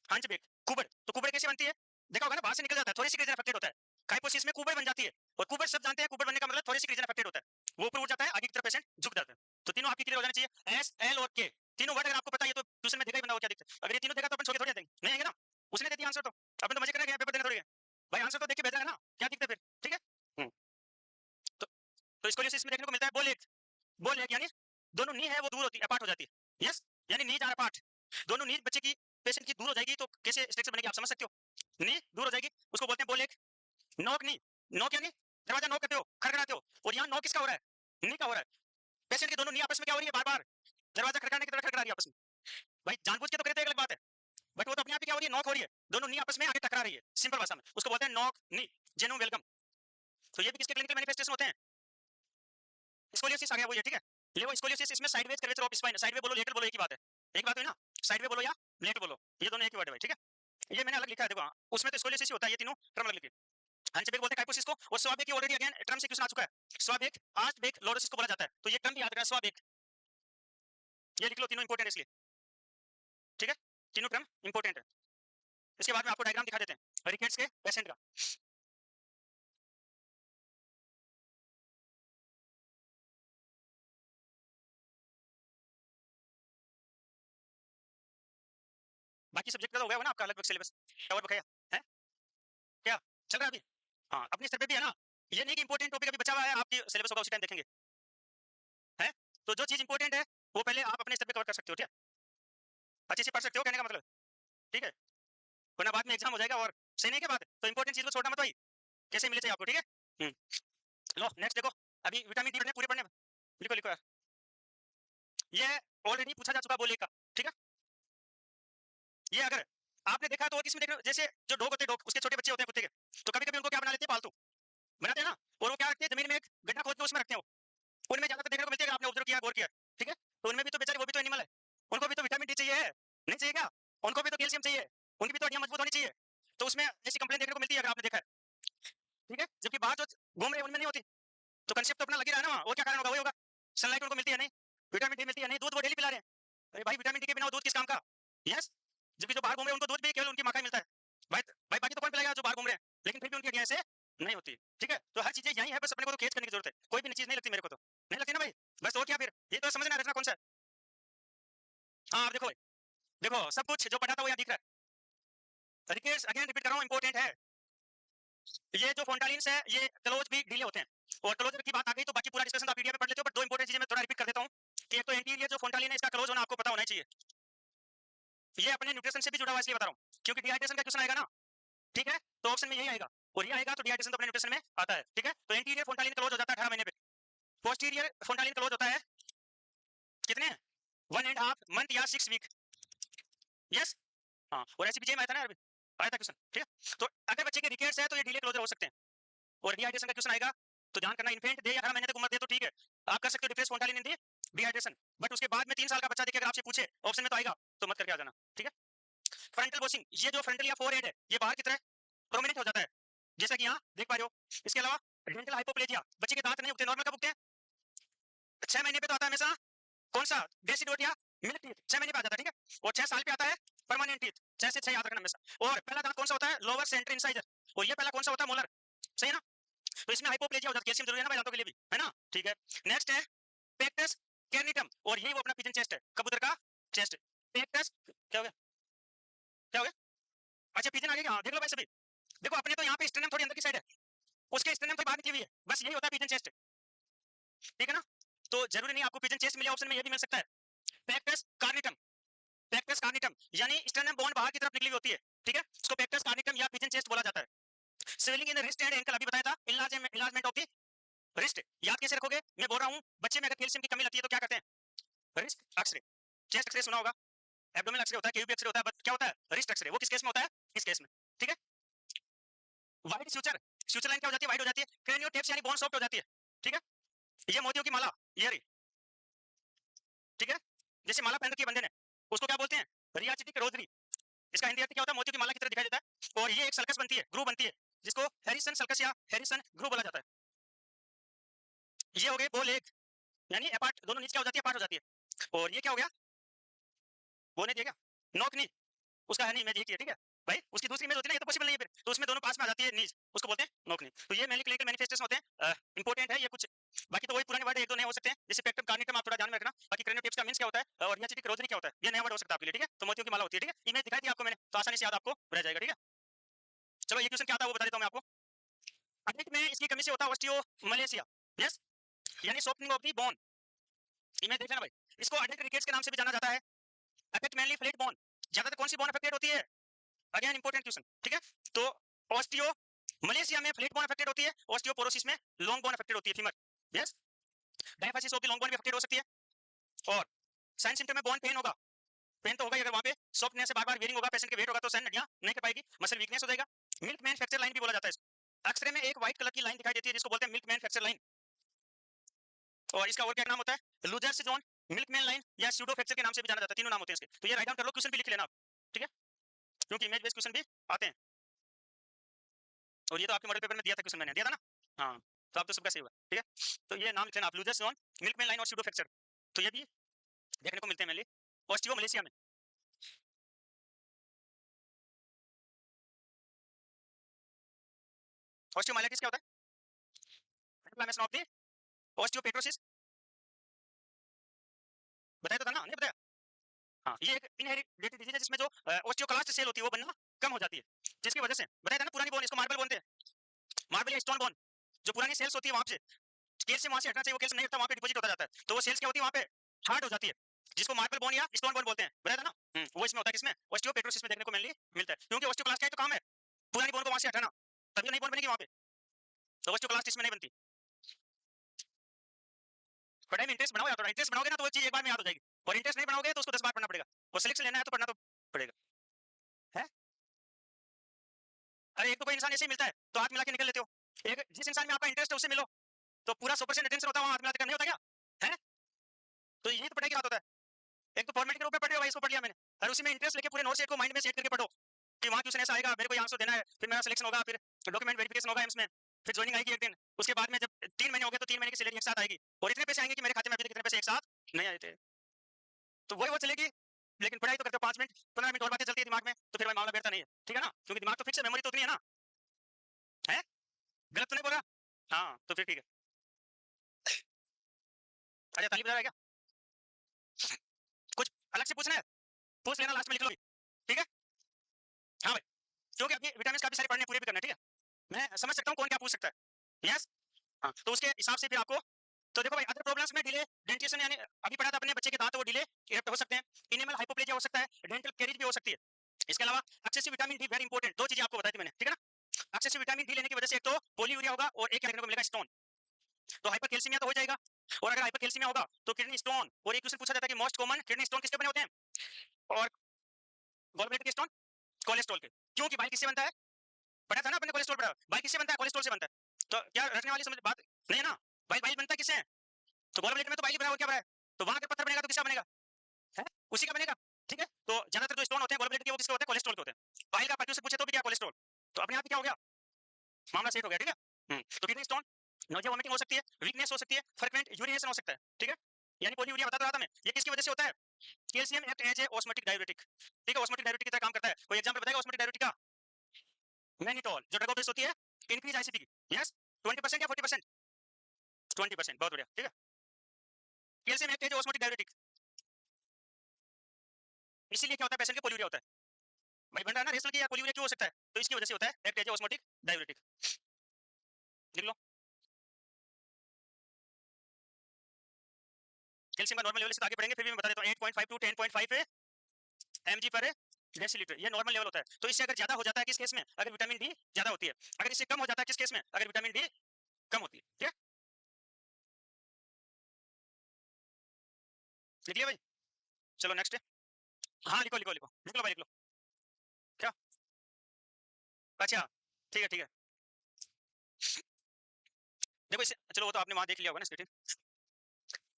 हंच बेक कुबड़, तो कुबड़ कैसे बनती है, देखा होगा ना, बाहर से निकल जाता है, थोड़ी सी रीजन अफेक्टेड होता है, काइपोसिस में कुबड़ बन जाती है, और कुबड़ सब जानते हैं, कुबड़ बनने का मतलब थोड़ी सी रीजन अफेक्टेड होता है, वो ऊपर उठ जाता है, आगे की तरफ पेशेंट झुक जाता है, तो तीनों आपकी क्लियर हो जाने चाहिए, एस एल और के, तीनों वर्ड अगर आपको पता है, ये तो ट्यूशन में देखा ही बंदा हो क्या दिखता है, अगर ये तीनों देखा तो अपन छोड़ के थोड़ी देंगे, नहीं आएंगे ना, उसने दे दिया आंसर, तो अपन तो मजे करेंगे, पेपर देने थोड़ी है भाई, आंसर तो देख के भेजा है ना, क्या दिखता है फिर, ठीक है, तो इसको इसमें देखने को मिलता है, बोल एक यानी दोनों नी है वो दूर होती है, अपार्ट हो जाती है, यस, यानी नीज आर अपार्ट, दोनों नी बच्चे की पेशेंट की दूर हो जाएगी, तो कैसे स्ट्रक्चर बनेगी आप समझ सकते हो, नी दूर हो जाएगी, उसको बोलते हैं बोल एक, नॉक नी, नॉक यानी दरवाजा नॉक करते हो, खड़खड़ाते हो, और यहाँ नॉक किसका हो रहा है, नी का हो रहा है, पेशेंट की दोनों नी आपस में क्या हो रही है, बार बार दरवाजा खड़काने की तरह खड़का रही है आपस में। भाई जानबूझ के तो करे तो एक अलग बात है, बट वो तो अपने आप ही क्या हो रही है, नॉक हो रही है, दोनों नी आपस में आगे टकरा रही है, सिंपल भाषा में उसको बोलते हैं नॉक नी, जेन्युइन वेलकम। तो ये भी किसके क्लिनिकल मैनिफेस्टेशन होते हैं? स्कोलियोसिस आ गया वो ये, ठीक है। ये वो स्कोलियोसिस, इसमें sideways curvature of spine, sideway बोलो लेटरल बोलो एक ही बात है, एक बात हुई ना, साइडवे बोलो या लेटरल बोलो, ये दोनों एक ही वर्ड है भाई, ठीक है। ये मैंने अलग लिखा है देखो, उसमें तो स्कोलियोसिस ही होता है, ये तीनों टर्म अलग लिखे। हंचबैक बोलते हैं काइपोसिस को, और स्वाबेक की ऑलरेडी अगेन टर्म से क्वेश्चन आ चुका है, स्वाबेक आर्चबैक लोरोसिस को बोला जाता है, तो ये टर्म भी याद रखना स्वाबेक, ये लिख लो, तीनों इंपॉर्टेंट है इसलिए, ठीक है, तीनों टर्म इंपॉर्टेंट है। इसके बाद में आपको डायग्राम दिखा देते हैं रिकेट्स के पेशेंट का। बाकी सब्जेक्ट का तो हो गया होगा ना आपका लगभग सिलेबस, और बकाया है क्या चल रहा है अभी? हाँ अपने स्तर पे भी है ना, ये नहीं कि इंपॉर्टेंट टॉपिक अभी बचा हुआ है, आपकी सिलेबस होगा उसी टाइम देखेंगे, है। तो जो चीज इंपॉर्टेंट है वो पहले आप अपने स्तर पे कवर कर सकते हो, ठीक है, अच्छे से पढ़ सकते हो, कहने का मतलब, ठीक है, वरना बाद में एग्जाम हो जाएगा और सही नहीं क्या बात है, तो इंपॉर्टेंट चीज को छोड़ना मत भाई, कैसे मिले चाहिए आपको, ठीक है। लो नेक्स्ट देखो, अभी विटामिन डी पढ़ने पूरे पढ़ने, लिखो लिखो यार, ये ऑलरेडी पूछा जा चुका बोले का, ठीक है। ये अगर आपने देखा तो किसमें देख रहे हो, जैसे जो डॉग होते हैं, डॉग उसके छोटे बच्चे होते हैं कुत्ते के, तो कभी कभी उनको क्या बना लेते हैं, पालतू बनाते हैं ना, और वो क्या रखते हैं, जमीन में एक गड्ढा खोद के उसमें रखते हैं, वो उनमें ज्यादातर देखने को मिलती है, आपने ऑब्जर्व किया, गौर किया, ठीक है। तो उनमें भी तो बेचारे वो भी तो एनिमल है, उनको भी तो विटामिन डी चाहिए है, नहीं चाहिए क्या, उनको भी तो कैल्शियम चाहिए, उनकी भी तो हड्डियां मजबूत होनी चाहिए, तो उसमें ऐसी कंप्लेन देखने को मिलती है अगर आपने देखा है, ठीक है, जबकि बाहर जो घूम रहे हैं उनमें नहीं होती, तो कंसेप्ट तो अपना लग ही रहा है ना वहाँ, और क्या कारण होगा, वही होगा, सनलाइट उनको मिलती है नहीं, विटामिन डी मिलती है नहीं, दूध वो डेली पिला रहे हैं, अरे भाई विटामिन डी के बिना वो दूध किस काम का, यस, जबकि जो बाहर घूम रहे हैं उनको दूध भी केवल उनकी माँ का ही मिलता है, भाई भाई बाकी तो कौन पिलाएगा जो बाहर घूम रहे हैं, लेकिन फिर भी उनकी हड्डियां ऐसे नहीं होती, ठीक है, तो हर चीजें यही है, बस अपने को तो केच करने की जरूरत है, कोई भी चीज नहीं लगती मेरे को, तो नहीं लगती ना भाई, बस और क्या फिर, ये तो समझना रखना कौन सा है। हाँ अब देखो भाई, देखो सब कुछ जो पढ़ा था वो यहाँ दिख रहा है, रिकेट्स अगेन रिपीट कर रहा हूँ इंपॉर्टेंट है, ये जो फोंटालिन्स है ये क्लोज भी डिले होते हैं, और क्लोजर की बात आ गई तो बाकी पूरा डिस्कशन आप पीडीएफ में पढ़ लेते हो, बट दो इंपॉर्टेंट चीजें मैं थोड़ा रिपीट कर देता हूँ, कि एक तो एंटीरियर जो फोंटालिन है इसका क्लोज होना आपको पता होना चाहिए, ये अपने न्यूट्रिशन से भी जुड़ा हुआ इसलिए बता रहा हूँ, क्योंकि डिहाइड्रेशन का क्वेश्चन आएगा ना, ठीक है, तो ऑप्शन में यही आएगा, और ये आएगा तो डिहाइड्रेशन तो अपने न्यूट्रिशन में आता है, ठीक है, तो एंटीरियर फोंटालिन क्लोज हो जाता है 18 महीने पे, पोस्टीरियर फोंटालिन क्लोज होता है कितने 1.5 मंथ या 6 वीक, यस, हाँ, और ऐसी भी आया था ना अभी, आया था क्वेश्चन, ठीक है, तो अगर बच्चे के रिकेट्स है तो ये डिले क्लोजर हो सकते हैं, और डिहाइड्रेशन का क्वेश्चन आएगा तो ध्यान करना, इन्फेंट दे या 18 महीने तक उम्र दे तो ठीक है, आप कर सकते हो difference fontanelle in the dehydration, but उसके बाद में 3 साल का बच्चा देखे अगर आपसे पूछे ऑप्शन में तो आएगा, तो मत करके आ जाना, ठीक है। फ्रंटल वॉशिंग, ये जो फ्रंटल या फोरहेड है ये बाहर की तरह प्रोमिनेंट हो जाता है, जैसा कि यहाँ देख पा रहे हो। इसके अलावा डेंटल हाइपोप्लेजिया, बच्चे के दांत नहीं उगते, नॉर्मल कब उगते हैं, 6 महीने पे तो आता है हमेशा, कौन सा डेसिडोट या मिल्क टीथ 6 महीने पे आ जाता है, ठीक है, और 6 साल पे आता है परमानेंट टीथ, 6 से 6 याद रखना हमेशा, और पहला दांत कौन सा होता है, लोअर सेंट्रल इंसाइजर, और ये पहला कौन सा होता है, मोलर, सही है ना, तो इसमें हाइपोप्लेजिया हो जाता है, कैल्शियम जरूरी है ना भाई दांतों के लिए भी, है ना, ठीक है। नेक्स्ट है पेक्टस कैर्निटम, और यही वो अपना पिजन चेस्ट है, कबूतर का चेस्ट, पेक्टस क्या हो गया, क्या हो गया, अच्छा पिजन आगे, हाँ देख लो भाई सभी, देखो अपने तो यहाँ पे स्टेनम थोड़ी अंदर की साइड है, उसके स्टेनम थोड़ी बाहर निकली हुई है, बस यही होता है पिजन चेस्ट, ठीक है ना, तो जरूरी नहीं आपको पिजन चेस्ट मिले, ऑप्शन में ये भी मिल सकता है, पेक्टस कार्निटम, पेक्टस कार्निटम यानी स्टेनम बोन बाहर की तरफ निकली हुई होती है, ठीक है, उसको पेक्टस कार्निटम या पिजन चेस्ट बोला जाता है। Swelling in the wrist and ankle अभी बताया था, इनलार्जमेंट ऑफ द रिस्ट, याद कैसे रखोगे, मैं बोल रहा हूँ बच्चे में अगर कैल्शियम की कमी लगती है तो क्या करते हैं, रिस्ट एक्सरे, चेस्ट एक्सरे सुना होगा, एब्डोमिनल एक्सरे होता है, केयूबी एक्सरे होता है, बट क्या होता है रिस्ट एक्सरे, वो किस केस में होता है, इस केस में, ठीक है। वाइड फ्यूचर, फ्यूचर लाइन क्या हो जाती है, वाइड हो जाती है, क्रेनियो टेप्स यानी बोन सॉफ्ट हो जाती है, ठीक है, ये मोतियों की माला, ये रही, ठीक है, जैसे माला पहन रखी है बंदे ने, उसको क्या बोलते हैं, रियाचिटिक रोजरी, इसका हिंदी अर्थ क्या होता है, मोतियों की माला की तरह दिखाई देता है, और ये एक सर्कस बनती है, ग्रू बनती है, जिसको हैरिसन सर्कस या हैरिसन ग्रू बोला जाता है। ये हो गए बो लेग, यानी अपार्ट, दोनों नीचे क्या हो जाती है, अपार्ट हो जाती है, और ये क्या हो गया, वो नहीं दिया क्या, नॉक नी, उसका है नहीं इमेज एक ही है, ठीक है भाई, उसकी दूसरी इमेज होती है ना, ये तो पॉसिबल नहीं है फिर, तो उसमें दोनों पास में आ जाती है नीज, उसको बोलते हैं नॉक नी, तो ये मेनली क्लिनिकल मैनिफेस्टेशन होते हैं, इंपॉर्टेंट है ये कुछ, बाकी तो वही पुराने वर्ड एक दो नए हो सकते हैं, जैसे पेक्टम कार्निटम आप थोड़ा ध्यान में रखना, बाकी क्रेनियो टिप्स का मींस क्या होता है और रियाचिटिक रोजरी क्या होता है, ये नया वर्ड हो सकता है आपके लिए, ठीक है, तो मोतियों की माला होती है, ठीक है, इमेज दिखाई दी आपको मैंने, तो आसानी से याद आपको रह जाएगा, ठीक है। चलो ये क्वेश्चन क्या था वो बता देता हूं मैं आपको, अधिक में इसकी कमी से होता है ऑस्टियो मलेशिया, यस, यानी softening of the bone, image देख लेना भाई, इसको अडल्ट रिकेट्स के नाम से भी जाना जाता है, अफेक्ट मेनली फ्लैट बोन, ज्यादातर कौन सी बोन अफेक्टेड होती है, अगेन इंपॉर्टेंट क्वेश्चन, ठीक है, तो ऑस्टियो मलेशिया में फ्लैट बोन अफेक्टेड होती है, ऑस्टियोपोरोसिस में लॉन्ग बोन अफेक्टेड होती है, femur, yes, diaphysis of the long bone भी अफेक्टेड हो सकती है, और साइन सिम्टम में बोन पेन होगा, पेन तो होगा ही, अगर वहां पे सॉफ्टनेस बार बार वेरिंग होगा, पेशेंट के वेट होगा तो साइन हड्डियां नहीं कर पाएगी, मसल वीकनेस हो जाएगा। मिल्क मैन फ्रैक्चर लाइन भी बोला जाता है। एक्सरे में एक व्हाइट कलर की लाइन दिखाई देती है जिसको बोलते हैं मिल्क मैन फ्रैक्चर लाइन, और इसका और क्या नाम होता है, losers zone, milk man line या स्यूडो फ्रैक्चर के नाम से भी जाना जाता है, तीनों नाम होते हैं इसके। तो ये राइट डाउन कर लो, क्वेश्चन भी लिख लेना आप, ठीक है, क्योंकि इमेज बेस्ड क्वेश्चन भी आते हैं, और ये तो आपके मॉडल पेपर में दिया था, क्वेश्चन मैंने दिया था ना, हाँ, तो आप तो सबका सही हुआ, ठीक है। तो ये नाम लिख लेना आप, losers zone, milk man line और स्यूडो फ्रैक्चर, तो ये भी देखने को मिलते हैं मेनली ऑस्टियो मलेशिया में। ऑस्टियोमाइलाइटिस क्या होता है, इन्फ्लेमेशन ऑफ द ऑस्टियोपेट्रोसिस, बताया तो था ना, नहीं बताया, हाँ, ये एक इनहेरिटेड डिजीज है जिसमें जो ऑस्टियोक्लास्ट सेल होती है वो बनना कम हो जाती है, जिसकी वजह से बताया था ना, पुरानी बोन, इसको मार्बल बोलते हैं, मार्बल या स्टोन बोन, जो पुरानी सेल्स होती है वहां से कैल्शियम वहां से हटना चाहिए, वो कैल्शियम नहीं हटता, वहां पे डिपॉजिट होता जाता है, तो वो सेल्स क्या होती है वहां पे, हार्ड हो जाती है, जिसको मार्बल बोन या स्टोन बोन बोलते हैं, बताया था ना। वो इसमें होता है, किसमें, ऑस्टियोपेट्रोसिस में देखने को मेनली मिलता है, क्योंकि ऑस्टियोक्लास्ट का तो काम है पुरानी बोन को वहां से हटाना, तभी नई बोन बनेगी वहां पे, तो ऑस्टियोक्लास्ट इसमें नहीं बनती। पढ़ाई में इंटरेस्ट बनाओ, या थोड़ा इंटरेस्ट बनाओगे ना तो वो चीज एक बार में याद हो जाएगी, और इंटरेस्ट नहीं बनाओगे तो उसको 10 बार पढ़ना पड़ेगा, और सिलेक्शन लेना है तो पढ़ना तो पड़ेगा, है। अरे एक तो कोई इंसान ऐसे ही मिलता है तो हाथ मिला के निकल लेते हो, एक जिस इंसान में आपका इंटरेस्ट है उससे मिलो तो पूरा 100% अटेंशन होता है, वहां हाथ मिलाते नहीं होता क्या, है। तो ये तो पढ़ाई की बात होता है, एक तो फॉर्मेट के रूप में पढ़ रहे हो भाई, इसको पढ़ लिया मैंने, और उसी में इंटरेस्ट लेके पूरे नोट सेट को माइंड में सेट करके पढ़ो कि वहां क्वेश्चन ऐसा आएगा, मेरे को आंसर देना है, फिर मेरा सिलेक्शन होगा, फिर डॉक्यूमेंट वेरिफिकेशन होगा एम्स में, फिर ज्वाइनिंग आएगी एक दिन, उसके बाद में जब 3 महीने हो गए तो 3 महीने की सैलरी एक साथ आएगी, और इतने पैसे आएंगे कि मेरे खाते में अभी तक इतने पैसे एक साथ नहीं आए थे, तो वही वो चलेगी। लेकिन पढ़ाई तो करते हो 5 मिनट 15 मिनट और बातें चलती है दिमाग में, तो फिर भाई मामला बैठता नहीं है, ठीक है ना, क्योंकि दिमाग तो फिक्स है, मेमोरी तो उतनी है ना, है, गलत तो नहीं बोल रहा, हाँ, तो फिर ठीक है। अच्छा, ताली बजा रहा है क्या, कुछ अलग से पूछना है, पूछ लेना, लास्ट में लिख लो, ठीक है, हाँ भाई, क्योंकि अभी विटामिन काफी सारे पढ़ने पूरे भी करने, ठीक है, मैं समझ सकता हूँ कौन क्या पूछ सकता है, यस, हाँ, तो उसके हिसाब से फिर आपको, तो देखो भाई, अदर प्रॉब्लम्स में डिले डेंटिशन, यानी अभी पढ़ा था अपने बच्चे के दांत वो डिले इरेप्ट हो सकते हैं, इनेमल हाइपोप्लेजिया हो सकता है, डेंटल कैरीज भी हो सकती है, इसके अलावा excessive vitamin D very important, दो चीजें आपको बताई थी मैंने, ठीक है ना, एक्सेसिव विटामिन डी लेने की वजह से एक तो पोलीयूरिया होगा और एक क्या देखने को मिलेगा, स्टोन, तो हाइपरकैल्सीमिया तो हो जाएगा, और अगर हाइपरकैल्सीमिया होगा तो किडनी स्टोन, और एक क्वेश्चन पूछा जाता है कि मोस्ट कॉमन किडनी स्टोन किसके बने होते हैं, और गॉलब्लैडर के स्टोन कोलेस्ट्रॉल के, क्योंकि बाइल किससे बनता है, पढ़ा था ना अपने, कोलेस्ट्रॉल पढ़ा, बाइल किससे बनता है, कोलेस्ट्रॉल से बनता है, तो क्या रखने वाली समझ बात नहीं है ना, बाइल बाइल बनता है किससे, तो गॉलब्लैडर में तो बाइल ही बना, और क्या बना है, तो वहां अगर पत्थर बनेगा तो किसका बनेगा, है, उसी का बनेगा, ठीक है, तो ज्यादातर जो स्टोन होते हैं गॉलब्लैडर के वो किसके होते हैं, कोलेस्ट्रॉल के होते हैं, बाइल का पट्टू से पूछे तो भी क्या कोलेस्ट्रॉल, तो अपने आप ही क्या हो गया, मामला सेट हो गया, ठीक है। तो किडनी स्टोन, नोजिया वोमिटिंग हो सकती है, वीकनेस हो सकती है, फ्रीक्वेंट यूरिनेशन हो सकता है, ठीक है, यानी पॉलीयूरिया बता रहा था मैं, ये किसकी वजह से होता है, calcium act as a osmotic diuretic, ठीक है, ऑस्मोटिक डाययूरेटिक की तरह काम करता है, कोई एग्जांपल बताएगा ऑस्मोटिक डाययूरेटिक का, मैनिटोल, जो ड्रग ऑफ होती है, इंक्रीज आईसीपी की, यस, 20% या 40%, 20%, बहुत बढ़िया, ठीक है, calcium act as osmotic diuretic, इसीलिए क्या होता है, पेशेंट के पोल्यूरिया होता है, भाई बन रहा है ना रेशनल की, या पोल्यूरिया क्यों हो सकता है, तो इसकी वजह से होता है, act as a osmotic diuretic, लिख लो, कैल्शियम का नॉर्मल लेवल से आगे बढ़ेंगे, फिर भी मैं बता देता हूं 8.5 टू 10.5 mg पर डेसीलीटर, ये नॉर्मल लेवल होता है, तो इससे अगर ज्यादा हो जाता है किस केस में, अगर विटामिन डी ज्यादा होती है, अगर इससे कम हो जाता है किस केस में, अगर विटामिन डी कम होती है, ठीक है, लिख लिया भाई, चलो नेक्स्ट, हाँ लिखो लिखो लिखो लिख लो भाई, लिख लो, क्या, अच्छा, ठीक है ठीक है, देखो इसे, चलो वो तो आपने वहां देख लिया होगा ना स्क्रीन,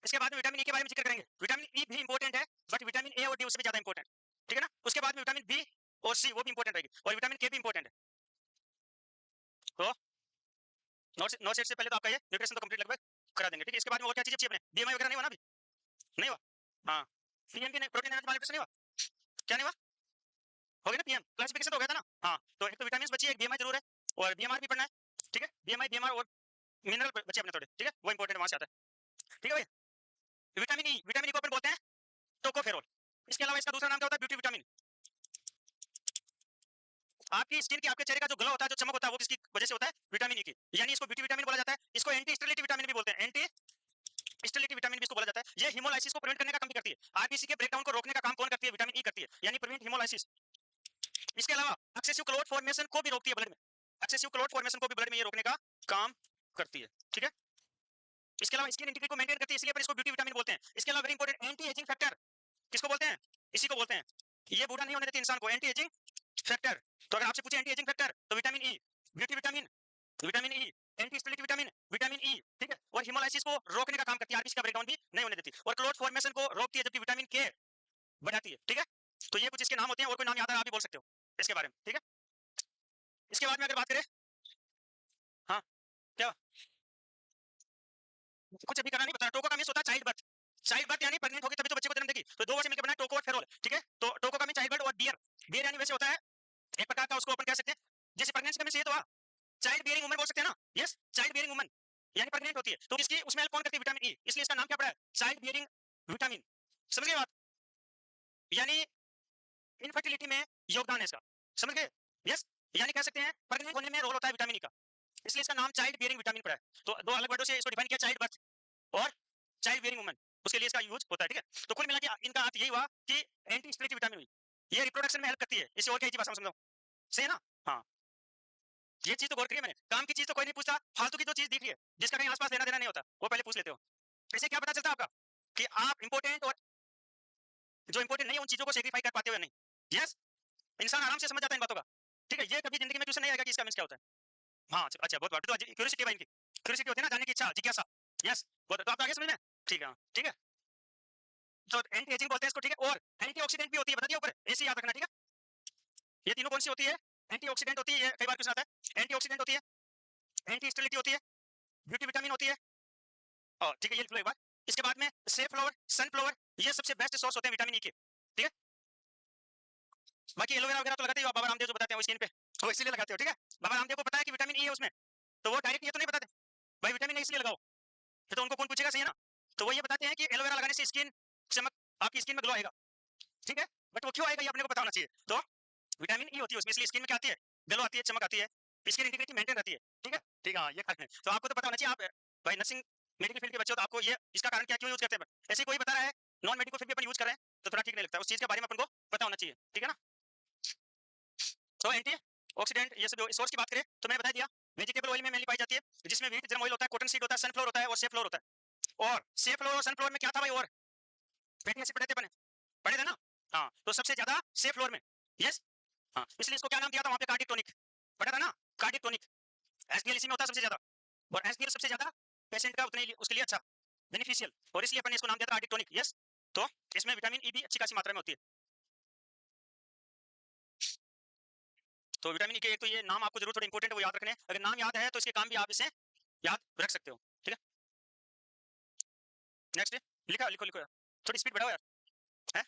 इसके बाद में विटामिन ई के बारे में जिक्र करेंगे, विटामिन ई भी इंपॉर्टेंट है, बट विटामिन ए और डी उससे भी ज्यादा इंपॉर्टेंट, ठीक है ना, उसके बाद में विटामिन बी और सी वो भी इंपॉर्टेंट रहेगी, और विटामिन के भी इंपॉर्टेंट है, तो नोट सेट से पहले तो आपका ये न्यूट्रिशन तो कंप्लीट लगभग करा देंगे, ठीक है, इसके बाद में और क्या चीजें चाहिए अपने, बीएमआई वगैरह नहीं हुआ ना अभी, नहीं हुआ, हाँ, पीएम की प्रोटीन एनर्जी मालिक्यूल्स नहीं हुआ, क्या नहीं हुआ, हो गया ना पीएम क्लासिफिकेशन तो हो गया था ना, हाँ, तो एक तो विटामिन बची है, एक बीएमआई जरूर है, और बीएमआर भी पढ़ना है, ठीक है, बीएमआई बीएमआर और मिनरल बचे अपने थोड़े, ठीक है, वो इंपॉर्टेंट वहां से आता है, ठीक है भाई, विटामिन ई को अपन बोलते हैं टोकोफेरोल, इसके अलावा इसका दूसरा नाम क्या होता है, ब्यूटी विटामिन, आपकी स्किन की, आपके चेहरे का जो ग्लो होता है, जो चमक होता है, वो किसकी वजह से होता है, विटामिन ई की, यानी इसको ब्यूटी विटामिन बोला जाता है, इसको एंटी स्टेरिलिटी विटामिन भी बोलते हैं, एंटी स्टेरिलिटी विटामिन भी इसको बोला जाता है, ये हिमोलाइसिस को प्रिवेंट करने का काम भी करती है, आरबीसी के ब्रेकडाउन को रोकने का काम कौन करती है, विटामिन ई करती है, यानी प्रिवेंट हिमोलाइसिस, इसके अलावा एक्सेसिव क्लोट फॉर्मेशन को भी रोकती है ब्लड में, एक्सेसिव क्लोट फॉर्मेशन को भी ब्लड में ये रोकने का काम करती है, ठीक है, इसके अलावा स्किन इंटीग्रिटी को मेंटेन करती है, इसलिए अपन इसको ब्यूटी विटामिन बोलते हैं, इसके अलावा very important anti ageing factor, किसको बोलते हैं? इसी को बोलते हैं। ये बूढ़ा नहीं होने देती इंसान को, एंटी एजिंग फैक्टर। तो अगर आपसे पूछे एंटी एजिंग फैक्टर तो vitamin E, beauty vitamin, vitamin E, anti sterility vitamin, vitamin E, ठीक है। और हिमोलाइसिस को रोकने का काम करती है, आरबीसी का ब्रेकडाउन भी नहीं होने देती, और क्लोट फॉर्मेशन को रोकती है, जबकि विटामिन के बढ़ाती है, ठीक है। तो ये कुछ इसके नाम होते हैं, और कोई नाम याद है आप भी बोल सकते हो इसके बारे में, ठीक है। इसके बाद में अगर बात करें, हाँ क्या कुछ अभी करना नहीं बता, टोको का मीन्स होता है चाइल्ड बर्थ। चाइल्ड बर्थ यानी प्रेग्नेंट होगी तभी तो बच्चे को जन्म देगी, तो दो वर्ष मिलकर बना टोको और फेरोल, ठीक है। तो टोको का मीन चाइल्ड बर्थ, और बियर, बियर यानी वैसे होता है एक प्रकार का, उसको अपन कह सकते हैं जैसे प्रेगनेंसी का मीन ये तो चाइल्ड बियरिंग वुमन बोल सकते हैं ना, यस चाइल्ड बियरिंग वुमन यानी प्रेग्नेंट होती है, तो इसकी उसमें हेल्प कौन करती है? विटामिन ई, इसलिए इसका नाम क्या पड़ा है? Child bearing vitamin. समझ गए बात? यानी इनफर्टिलिटी में योगदान है इसका, समझ गए? यस, यानी कह सकते हैं प्रेग्नेंट होने में रोल होता है विटामिन ई का, इसलिए इसका नाम चाइल्ड बियरिंग विटामिन पड़ा है। तो दो अलग वर्डों से इसको डिफाइन किया, चाइल्ड बर्थ और चाइल्ड बियरिंग वुमन, उसके लिए इसका यूज होता है, ठीक है। तो कुल मिला के इनका अर्थ यही हुआ कि एंटी स्टेरिलिटी विटामिन हुई, ये रिप्रोडक्शन में हेल्प करती है। इसे और क्या भाषा में समझाऊं, सही है ना? हाँ, ये चीज तो गौर करिए मैंने, काम की चीज तो कोई नहीं पूछता, फालतू की जो चीज दिख रही है जिसका कहीं आसपास लेना देना नहीं होता वो पहले पूछ लेते हो। इससे क्या पता चलता है आपका कि आप इंपॉर्टेंट और जो इंपॉर्टेंट नहीं है उन चीजों को सेक्रीफाई कर पाते हो या नहीं। यस, इंसान आराम से समझ जाता है इन बातों का, ठीक है। ये कभी जिंदगी में क्वेश्चन नहीं आएगा कि इसका मींस क्या होता है। हाँ अच्छा, बहुत बात, तो क्यूरियोसिटी है इनकी, क्यूरियोसिटी होती है ना, जानने की इच्छा, जिज्ञासा। यस, बहुत, तो आप आगे समझ में, ठीक है, ठीक है। तो एंटी एजिंग बोलते हैं इसको, ठीक है। और एंटीऑक्सीडेंट भी होती है, बता दिया ऊपर, ऐसे याद रखना, ठीक है। ये तीनों कौन सी होती है? एंटीऑक्सीडेंट होती है, ये कई बार क्वेश्चन आता है। एंटीऑक्सीडेंट होती है, एंटी स्टेरिलिटी होती है, ब्यूटी विटामिन होती है, और ठीक है ये लिख लो एक बार। इसके बाद में से फ्लावर, सनफ्लावर, ये सबसे बेस्ट सोर्स होते हैं विटामिन ई के, ठीक है। बाकी एलोवेरा वगैरह तो लगाते ही हो, बाबा रामदेव जो बताते हैं वो स्किन पे, वो इसीलिए लगाते हो, ठीक है। बाबा रामदेव को पता है कि विटामिन ई है उसमें, तो वो डायरेक्ट ये तो नहीं बताते भाई विटामिन ई इसलिए लगाओ, तो उनको कौन पूछेगा, सही है ना। तो वो ये बताते हैं कि एलोवेरा लगाने से स्किन चमक, आपकी स्किन में ग्लो आएगा, ठीक है। बट वो क्यों आएगा ये अपने को पता होना चाहिए। तो विटामिन ई होती है उसमें, इसलिए स्किन में क्या आती है? ग्लो आती है, चमक आती है, स्किन इंटीग्रिटी मेंटेन रहती है, ठीक है, ठीक है। हाँ ये कारण है, तो आपको तो पता होना चाहिए, आप भाई नर्सिंग मेडिकल फील्ड के बच्चे हो, तो आपको ये इसका कारण क्या, क्यों यूज करते हैं। ऐसे कोई बता रहा है नॉन मेडिकल फील्ड अपन यूज कर रहे हैं तो थोड़ा ठीक नहीं लगता, उस चीज के बारे में अपन को पता होना चाहिए, ठीक है ना। तो एंटी ऑक्सीडेंट ये सब सोर्स की बात करें तो मैंने बता दिया, वेजिटेबल ऑयल में मेनली पाई जाती है, जिसमें व्हीट जर्म ऑयल होता है, कॉटन सीड होता है, सनफ्लावर होता है, और सेफ्लोर होता है। और सेफ्लोर और सनफ्लावर में क्या था भाई, और फैटी एसिड पढ़े थे, पढ़े थे ना। हाँ, तो सबसे ज्यादा सेफ्लोर में, यस, हाँ, इसलिए इसको क्या नाम दिया था वहां पे, कार्डिक टॉनिक, पढ़ा था ना, कार्डिक टॉनिक। एसडीएल इसी में होता है सबसे ज्यादा, और एसडीएल सबसे ज्यादा पेशेंट का उतने उसके लिए अच्छा, बेनिफिशियल, और इसलिए अपन ने इसको नाम दिया था कार्डिक टॉनिक, यस। तो इसमें विटामिन ई भी अच्छी खासी मात्रा में होती है। तो विटामिन ई के एक तो ये नाम आपको जरूर थोड़ा इंपॉर्टेंट है वो याद रखने, अगर नाम याद है तो इसके काम भी आप इसे याद रख सकते हो, ठीक है। नेक्स्ट लिखा, लिखो लिखो यार, थोड़ी स्पीड बढ़ाओ यार, है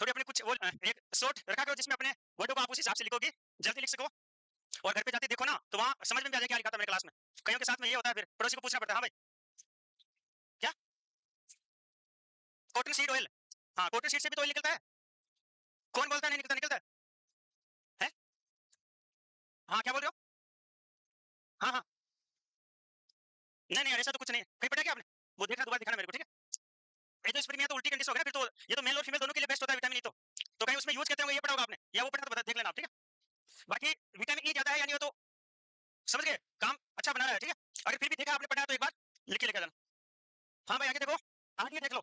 थोड़ी अपने कुछ वो एक शॉर्ट रखा करो जिसमें अपने वर्डों को आप उस हिसाब से लिखोगे, जल्दी लिख सको, और घर पे जाते देखो ना तो वहाँ समझ में भी आ जाए क्या लिखा था मैंने क्लास में। कईयों के साथ में ये होता है, फिर पड़ोसी को पूछना पड़ता है, हाँ भाई क्या, कॉटन सीड ऑयल, हाँ कॉटन सीड से भी तो ऑयल निकलता है, कौन बोलता है नहीं निकलता, निकलता है? हाँ क्या बोल रहे हो? हाँ हाँ, नहीं नहीं ऐसा तो कुछ नहीं है, कहीं पढ़ा क्या आपने? वो देखना, दोबारा दिखाना मेरे को, ठीक है। ये तो स्प्रे में तो उल्टी कंडीशन हो गया, फिर तो ये तो मेल और फीमेल दोनों के लिए बेस्ट होता है विटामिन ई, तो कहीं उसमें यूज करते होंगे, ये पढ़ा होगा आपने, या वो पढ़ा तो बता देख लेना आप, ठीक है। बाकी विटामिन ई ज्यादा है यानी वो तो समझ गए, काम अच्छा बना रहा है, ठीक है। अगर फिर भी देखा आपने पढ़ा तो एक बार लिख के लेकर जाना। हाँ भाई आगे देखो, आरडीए देख लो,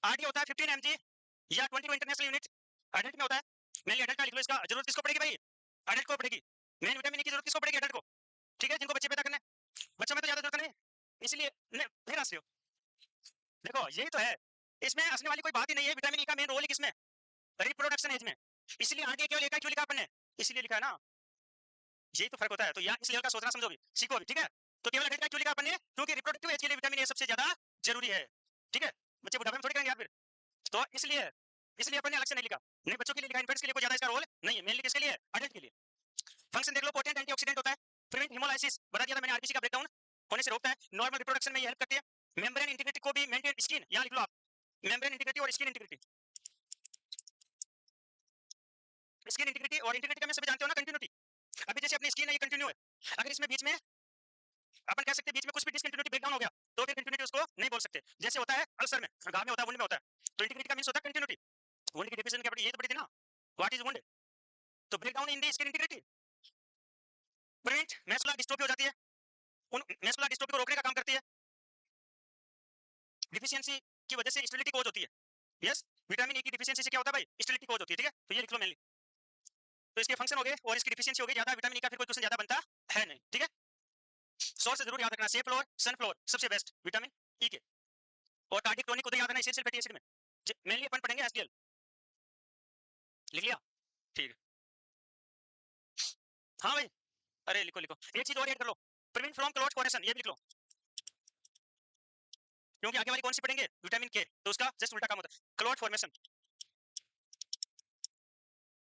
आरडीए होता है 15 mg या 22 इंटरनेशनल यूनिट, एडल्ट में होता है, मेनली एडल्ट का लिख लो, इसका जरूरत किसको पड़ेगी भाई, एडल्ट को पड़ेगी, मेन विटामिन ई की जरूरत किसको पड़ेगी, एडल्ट को, ठीक है, जिनको बच्चे पैदा करने, बच्चों में तो ज्यादा जरूरत नहीं, इसलिए फिर हंस रहे हो, देखो यही तो है, इसमें हंसने वाली कोई बात ही नहीं है, विटामिन ई का मेन रोल है किसमें, रिप्रोडक्शन एज में, इसलिए आरडीए क्यों लिखा है, क्यों लिखा अपन ने, इसलिए लिखा है ना, यही तो फर्क होता है। तो यहाँ इस लेवल का सोचना समझो भी, सीखो भी, ठीक है। तो केवल एडल्ट का क्यों लिखा अपन ने, क्योंकि रिप्रोडक्टिव एज के लिए विटामिन ए सबसे ज्यादा जरूरी है, ठीक है। बच्चे बुढ़ापे में थोड़ी करेंगे यार फिर, तो इसलिए इसलिए अपन ने अलग से नहीं लिखा, नहीं बच्चों के लिए लिखा, इन्फेंट्स के लिए कोई ज्यादा इसका रोल नहीं है, मेनली किसके लिए, एडल्ट के लिए। फंक्शन देख लो, पोटेंट एंटीऑक्सीडेंट होता है, प्रिवेंट हिमोलाइसिस, बता दिया था मैंने, आरबीसी का ब्रेकडाउन होने से रोकता है, नॉर्मल रिप्रोडक्शन में ये हेल्प करती है, मेम्ब्रेन इंटीग्रिटी को भी मेंटेन, स्किन यहाँ लिख लो आप, मेम्ब्रेन इंटीग्रिटी और स्किन इंटीग्रिटी, स्किन इंटीग्रिटी और इंटीग्रिटी का मैं सभी जानते हो ना, कंटिन्यूटी, अभी जैसे अपनी स्किन है ये कंटिन्यू है, अगर इसमें बीच में अपन कह सकते हैं बीच में कुछ भी डिसकंटिन्यूटी ब्रेकडाउन हो गया तो फिर कंटिन्यूटी उसको नहीं बोल सकते, जैसे होता है अल्सर में, घाव में होता है, वुंड में होता है, तो इंटीग्रिटी का मींस होता है कंटिन्यूटी। वुंड की डेफिनेशन क्या पड़ी, ये तो पड़ी थी ना, व्हाट इज वुंड, तो breakdown in the skin integrity prevent muscular dystrophy हो जाती है, उन मैस्कुलर डिस्ट्रोफी को रोकने का काम करती है, डिफिशियंसी की वजह से स्टेरिलिटी कोज होती है। यस, विटामिन ई की डिफिशियंसी से क्या होता है भाई, स्टेरिलिटी कोज होती है। ठीक है, तो ये लिख लो मेनली। तो इसके फंक्शन हो गए और इसकी डिफिशियंसी हो गई, ज्यादा विटामिन ई का फिर कोई क्वेश्चन ज्यादा बनता है नहीं। ठीक है, सोर्स जरूर याद रखना, से फ्लोर, सनफ्लोर सबसे बेस्ट विटामिन ई के। और कार्डिक टोनिक को तो याद रखना एसेंशियल फैटी एसिड में, मेनली अपन पढ़ेंगे एसपीएल। लिख लिया? ठीक है, हाँ भाई, अरे लिखो लिखो, एक चीज और ऐड कर लो, प्रिवेंट फ्रॉम क्लॉट फॉर्मेशन, ये भी लिख लो, क्योंकि आगे वाली कौन सी पढ़ेंगे, विटामिन के, तो उसका जस्ट उल्टा काम होता है, क्लॉट फॉर्मेशन।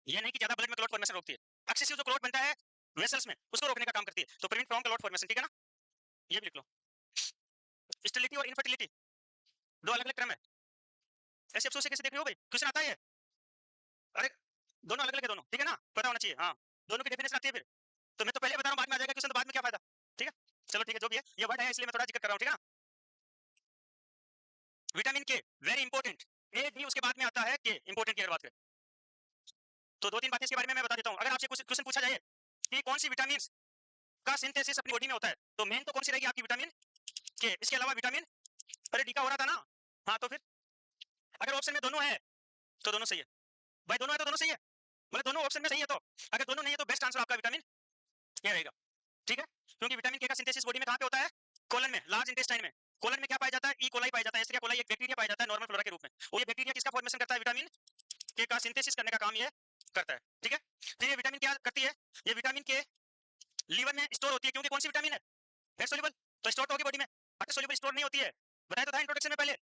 ये नहीं कि ज्यादा ब्लड में क्लॉट फॉर्मेशन रोकती है, एक्सेसिव जो क्लॉट बनता है वेसल्स में उसको रोकने का काम करती है, तो प्रिवेंट फ्रॉम क्लॉट फॉर्मेशन। ठीक है ना, ये भी लिख लो। स्टेरिलिटी और इनफर्टिलिटी दो अलग अलग टर्म है, ऐसे अफसोस से कैसे देख रहे हो भाई, क्वेश्चन आता है। अरे दोनों अलग अलग है दोनों, ठीक है ना, पता होना चाहिए। हाँ, दोनों की डेफिनेशन आती है फिर, तो मैं तो पहले बता रहा हूँ, बाद में आ जाएगा क्वेश्चन, तो बाद में क्या फायदा। ठीक है, चलो ठीक है, जो भी है ये वर्ड है इसलिए मैं थोड़ा जिक्र कर रहा हूँ। ठीक है ना, विटामिन के वेरी इंपॉर्टेंट, ए डी उसके बाद में आता है के, इंपॉर्टेंट की अगर बात करें तो दो तीन बातें इसके बारे में मैं बता देता हूँ। अगर आपसे क्वेश्चन पूछा जाए कि कौन सी विटामिन का सिंथेसिस अपनी बॉडी में होता है, तो मेन तो कौन सी रहेगी आपकी, विटामिन के। इसके अलावा विटामिन, अरे डी का हो रहा था ना, हाँ तो फिर अगर ऑप्शन में दोनों है तो दोनों सही है भाई, दोनों है तो दोनों सही है, मतलब दोनों ऑप्शन में सही है, तो अगर दोनों नहीं है तो बेस्ट आंसर आपका विटामिन के रहेगा। ठीक है, क्योंकि विटामिन के का सिंथेसिस बॉडी में कहां पे होता है, कोलन में, लार्ज इंटेस्टाइन में। कोलन में क्या पाया जाता है, ई कोलाई पाया जाता है, एस्टेरिया कोलाई एक बैक्टीरिया पाया जाता है नॉर्मल फ्लोरा के रूप में, और ये बैक्टीरिया किसका फॉर्मेशन करता है, विटामिन के का सिंथेसिस करने का काम ये करता है। ठीक है, फिर ये विटामिन क्या करती है, ये विटामिन के लीवर में स्टोर होती है, क्योंकि कौन सी विटामिन है, फेट सोल्यूबल, तो स्टोर होगी बॉडी में, वाटर सोल्यूबल स्टोर नहीं होती है, बताया तो था इंट्रोडक्शन में पहले,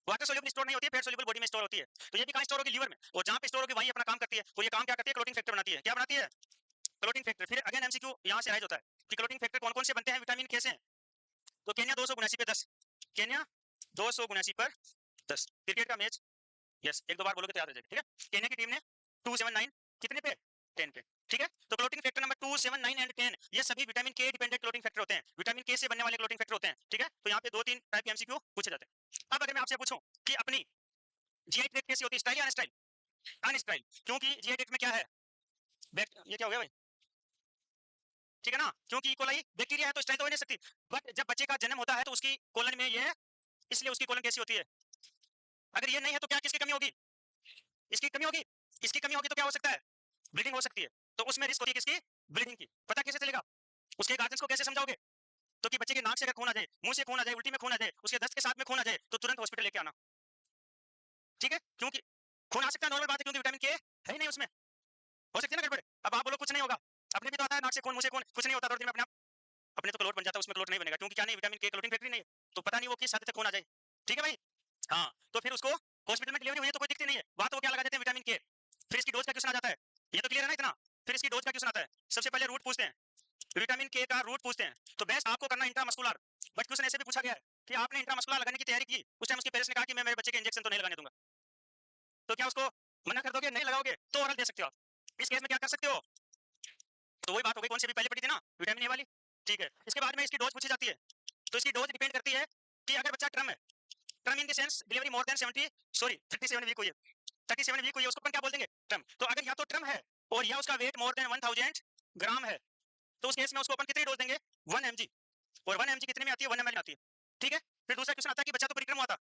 वाटर सोल्यूबल स्टोर नहीं होती है, फेट सोल्यूबल बॉडी में स्टोर होती है। तो ये भी कहां स्टोर होगी, लीवर में, और जहां पे स्टोर होगी वहीं अपना काम करती है, तो ये काम क्या करती है, क्लोटिंग फैक्टर बनाती है। क्या बनाती है, क्लोटिंग फैक्टर। फिर अगेन एमसीक्यू यहां से राइज होता है कि क्लोटिंग फैक्टर कौन कौन से बनते हैं विटामिन के से, तो केन्या 279 पे 10, केन्या 279 पर 10, क्रिकेट का मैच, यस एक दो बार बोलोगे तो याद आ जाएगा। ठीक है, केन्या की टीम ने 279 कितने पे, 10 पे। ठीक है, तो क्लोटिंग फैक्टर नंबर 2, 7, 9 एंड 10 ये सभी विटामिन के डिपेंडेंट क्लोटिंग फैक्टर होते हैं, विटामिन के से बनने वाले क्लोटिंग फैक्टर होते हैं। ठीक है, तो यहाँ पे दो तीन टाइप के एमसीक्यू पूछे जाते हैं। अब अगर मैं आपसे पूछूं कि अपनी जीआई ट्रैक्ट कैसी होती है, स्टाइल या अनस्टाइल, अनस्टाइल, क्योंकि जीआई ट्रैक्ट में क्या है, ये क्या हो गया भाई, ठीक है ना, क्योंकि कोलाई बैक्टीरिया है तो स्टाइल तो हो नहीं सकती, बट जब बच्चे का जन्म होता है तो उसकी कोलन में ये है, इसलिए उसकी कोलन कैसी होती है, अगर ये नहीं है तो क्या, किसकी कमी होगी, इसकी कमी होगी, इसकी कमी होगी तो क्या हो सकता है, ब्लीडिंग हो सकती है, तो उसमें रिस्क होती है किसकी, ब्लीडिंग की। पता कैसे चलेगा, उसके गार्जियंस को कैसे समझाओगे, तो कि बच्चे के नाक से अगर खून आ जाए, मुंह से खून आ जाए, उल्टी में खून आ जाए, उसके दस्त के साथ में खून आ जाए, तो तुरंत हॉस्पिटल लेके आना। ठीक है, क्योंकि खून आ सकता है, नॉर्मल बात है, क्योंकि विटामिन के है ही नहीं उसमें, हो सकती है ना गड़बड़। अब आप बोलो कुछ नहीं होगा, अपने भी तो आता है नाक से खून, मुंह से खून, कुछ नहीं होता, थोड़ी देर में अपने आप अपने तो क्लोट बन जाता है, उसमें क्लोट नहीं बनेगा, क्योंकि क्या नहीं, विटामिन के क्लोटिंग फैक्ट्री नहीं है, तो पता नहीं वो किस हद तक खून आ जाए। ठीक है भाई, हाँ, तो फिर उसको हॉस्पिटल में डिलीवरी हुई है तो कोई दिक्कत नहीं है, बात वो क्या लगा देते हैं विटामिन के। फिर इसकी डोज का क्वेश्चन आ जाता है, ये तो क्लियर है ना इतना। फिर इसकी डोज का क्वेश्चन आता है, सबसे पहले रूट पूछते हैं, विटामिन के का रूट पूछते हैं, तो बेस्ट आपको करना इंट्रामस्कुलर, बट क्वेश्चन ऐसे भी पूछा गया है कि आपने इंट्रामस्कुलर लगाने की तैयारी की, उस टाइम उसके पेरेंट्स ने कहा कि मैं मेरे बच्चे के इंजेक्शन तो नहीं लगाने दूंगा, तो क्या उसको मना कर दोगे, नहीं लगाओगे, तो ओरल दे सकते हो आप। इस केस में क्या कर सकते हो, तो वही बात हो गई, कौन सी भी पहले पड़ी थी ना, विटामिन ए वाली। ठीक है, इसके बाद में इसकी डोज पूछी जाती है, तो इसकी डोज डिपेंड करती है कि अगर बच्चा ट्रम है, term in the sense delivery more than 70 sorry 37 week हुई है, 37 वीक हुई है, उसको अपन क्या बोल देंगे, ट्रम। तो अगर या तो ट्रम है और या उसका वेट मोर देन 1000 ग्राम है, तो उस केस में उसको अपन कितनी डोज देंगे, 1 mg, और 1 mg कितने में आती है, 1 ml में आती है। ठीक है, फिर दूसरा क्वेश्चन आता है कि बच्चा तो परिक्रम हुआ था,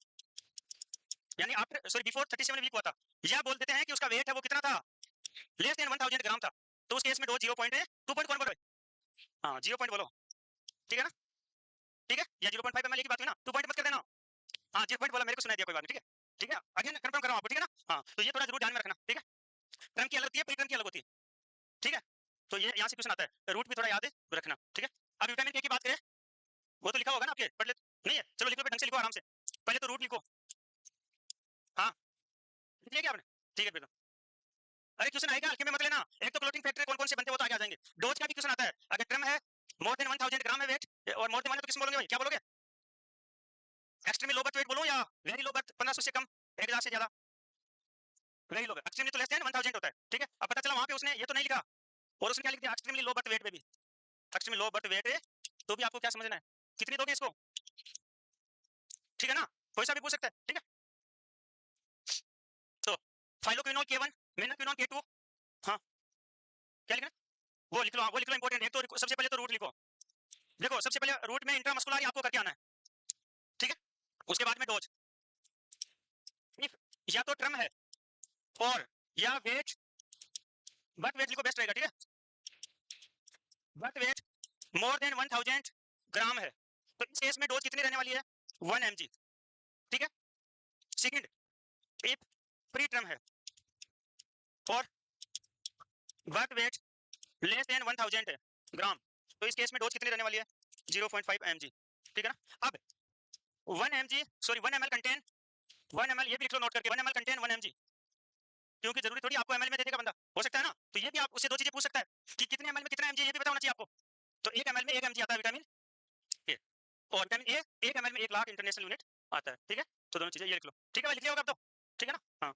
यानी आफ्टर सॉरी बिफोर 37 वीक हुआ था, या बोल देते हैं कि उसका वेट है वो कितना था, लेस देन 1000 ग्राम था, तो उस केस में डोज 0.2 पॉइंट कौन बोलो, हाँ 0 बोलो, ठीक है ना, ठीक है, या 0.5 ml की बात हुई ना, 2 पॉइंट मत कर देना, हाँ 0 बोला, मेरे को सुनाई दिया, कोई बात नहीं। ठीक है, ठीक है, अगेन कंफर्म कर रहा हूँ आपको, ठीक है ना, हाँ तो ये थोड़ा जरूर ध्यान में रखना। ठीक है, टर्म की अलग होती है, प्री टर्म की अलग होती है। ठीक है, तो ये यहाँ से क्वेश्चन आता है, रूट भी थोड़ा याद है रखना। ठीक है, अब विटामिन के की बात करें, वो तो लिखा होगा ना आपके, पढ़ ले, नहीं है, चलो लिखो, ढंग से लिखो आराम से, पहले तो रूट लिखो, हाँ लिख लिया क्या आपने, ठीक है, फिर तो अरे क्वेश्चन आएगा, हल्के में मत लेना, एक तो क्लोटिंग फैक्टर कौन कौन से बनते हैं वो तो आगे आ जाएंगे, डोज का भी क्वेश्चन आता है, अगर ट्रम है मोर देन 1000 ग्राम है वेट, और मोर देन तो किसमें बोलोगे भाई, क्या बोलोगे, एक्सट्रीमली लो बर्थ वेट बोलो या वेरी लो बर्थ, 1500 से कम, 1000 से ज्यादा, वेरी लो, एक्सट्रीमली तो लेस देन 1000 होता है। ठीक है, अब पता चला वहां पे उसने ये तो नहीं लिखा, और उसने क्या लिख दिया, एक्सट्रीमली लो बर्थ वेट पे भी, एक्सट्रीमली लो बर्थ वेट है, तो भी आपको क्या समझना है, कितनी दोगे इसको, ठीक है ना, कोई सा भी पूछ सकता है। ठीक है, तो फाइलोक्विनोल K1, मेनाक्विनोल K2, हाँ क्या लिखना, वो लिख लो, हाँ वो लिख लो, इंपॉर्टेंट है, तो सबसे पहले तो रूट लिखो, देखो सबसे पहले रूट में इंट्रामस्कुलर आपको करके आना है। ठीक है, उसके बाद में डोज, इफ या तो ट्रम है और या वेट, बट वेट लिखो बेस्ट रहेगा, ठीक है, बट वेट मोर देन 1000 ग्राम है, तो इस केस में डोज कितनी रहने वाली है, 1 mg, ठीक है। सेकंड, इफ प्री ट्रम है और बट वेट लेस देन 1000 ग्राम, तो इस केस में डोज कितनी रहने वाली है, 0.5 mg, ठीक है ना। अब 1 mg sorry 1 ml contain 1 ml, ये भी लिख लो नोट करके, 1 ml कंटेन 1 mg, क्योंकि जरूरी थोड़ी आपको ml में दे देगा बंदा, हो सकता है ना, तो ये भी आप उससे दो चीजें पूछ सकता है कि कितने ml में कितना mg, ये भी पता होना चाहिए आपको। तो 1 ml में 1 mg आता है विटामिन ए, और विटामिन ए 1 ml में 1 लाख इंटरनेशनल यूनिट आता है, ठीक है। तो दोनों चीजें ये लिख लो, ठीक है भाई, लिख लिया होगा अब तो, ठीक है ना। हाँ,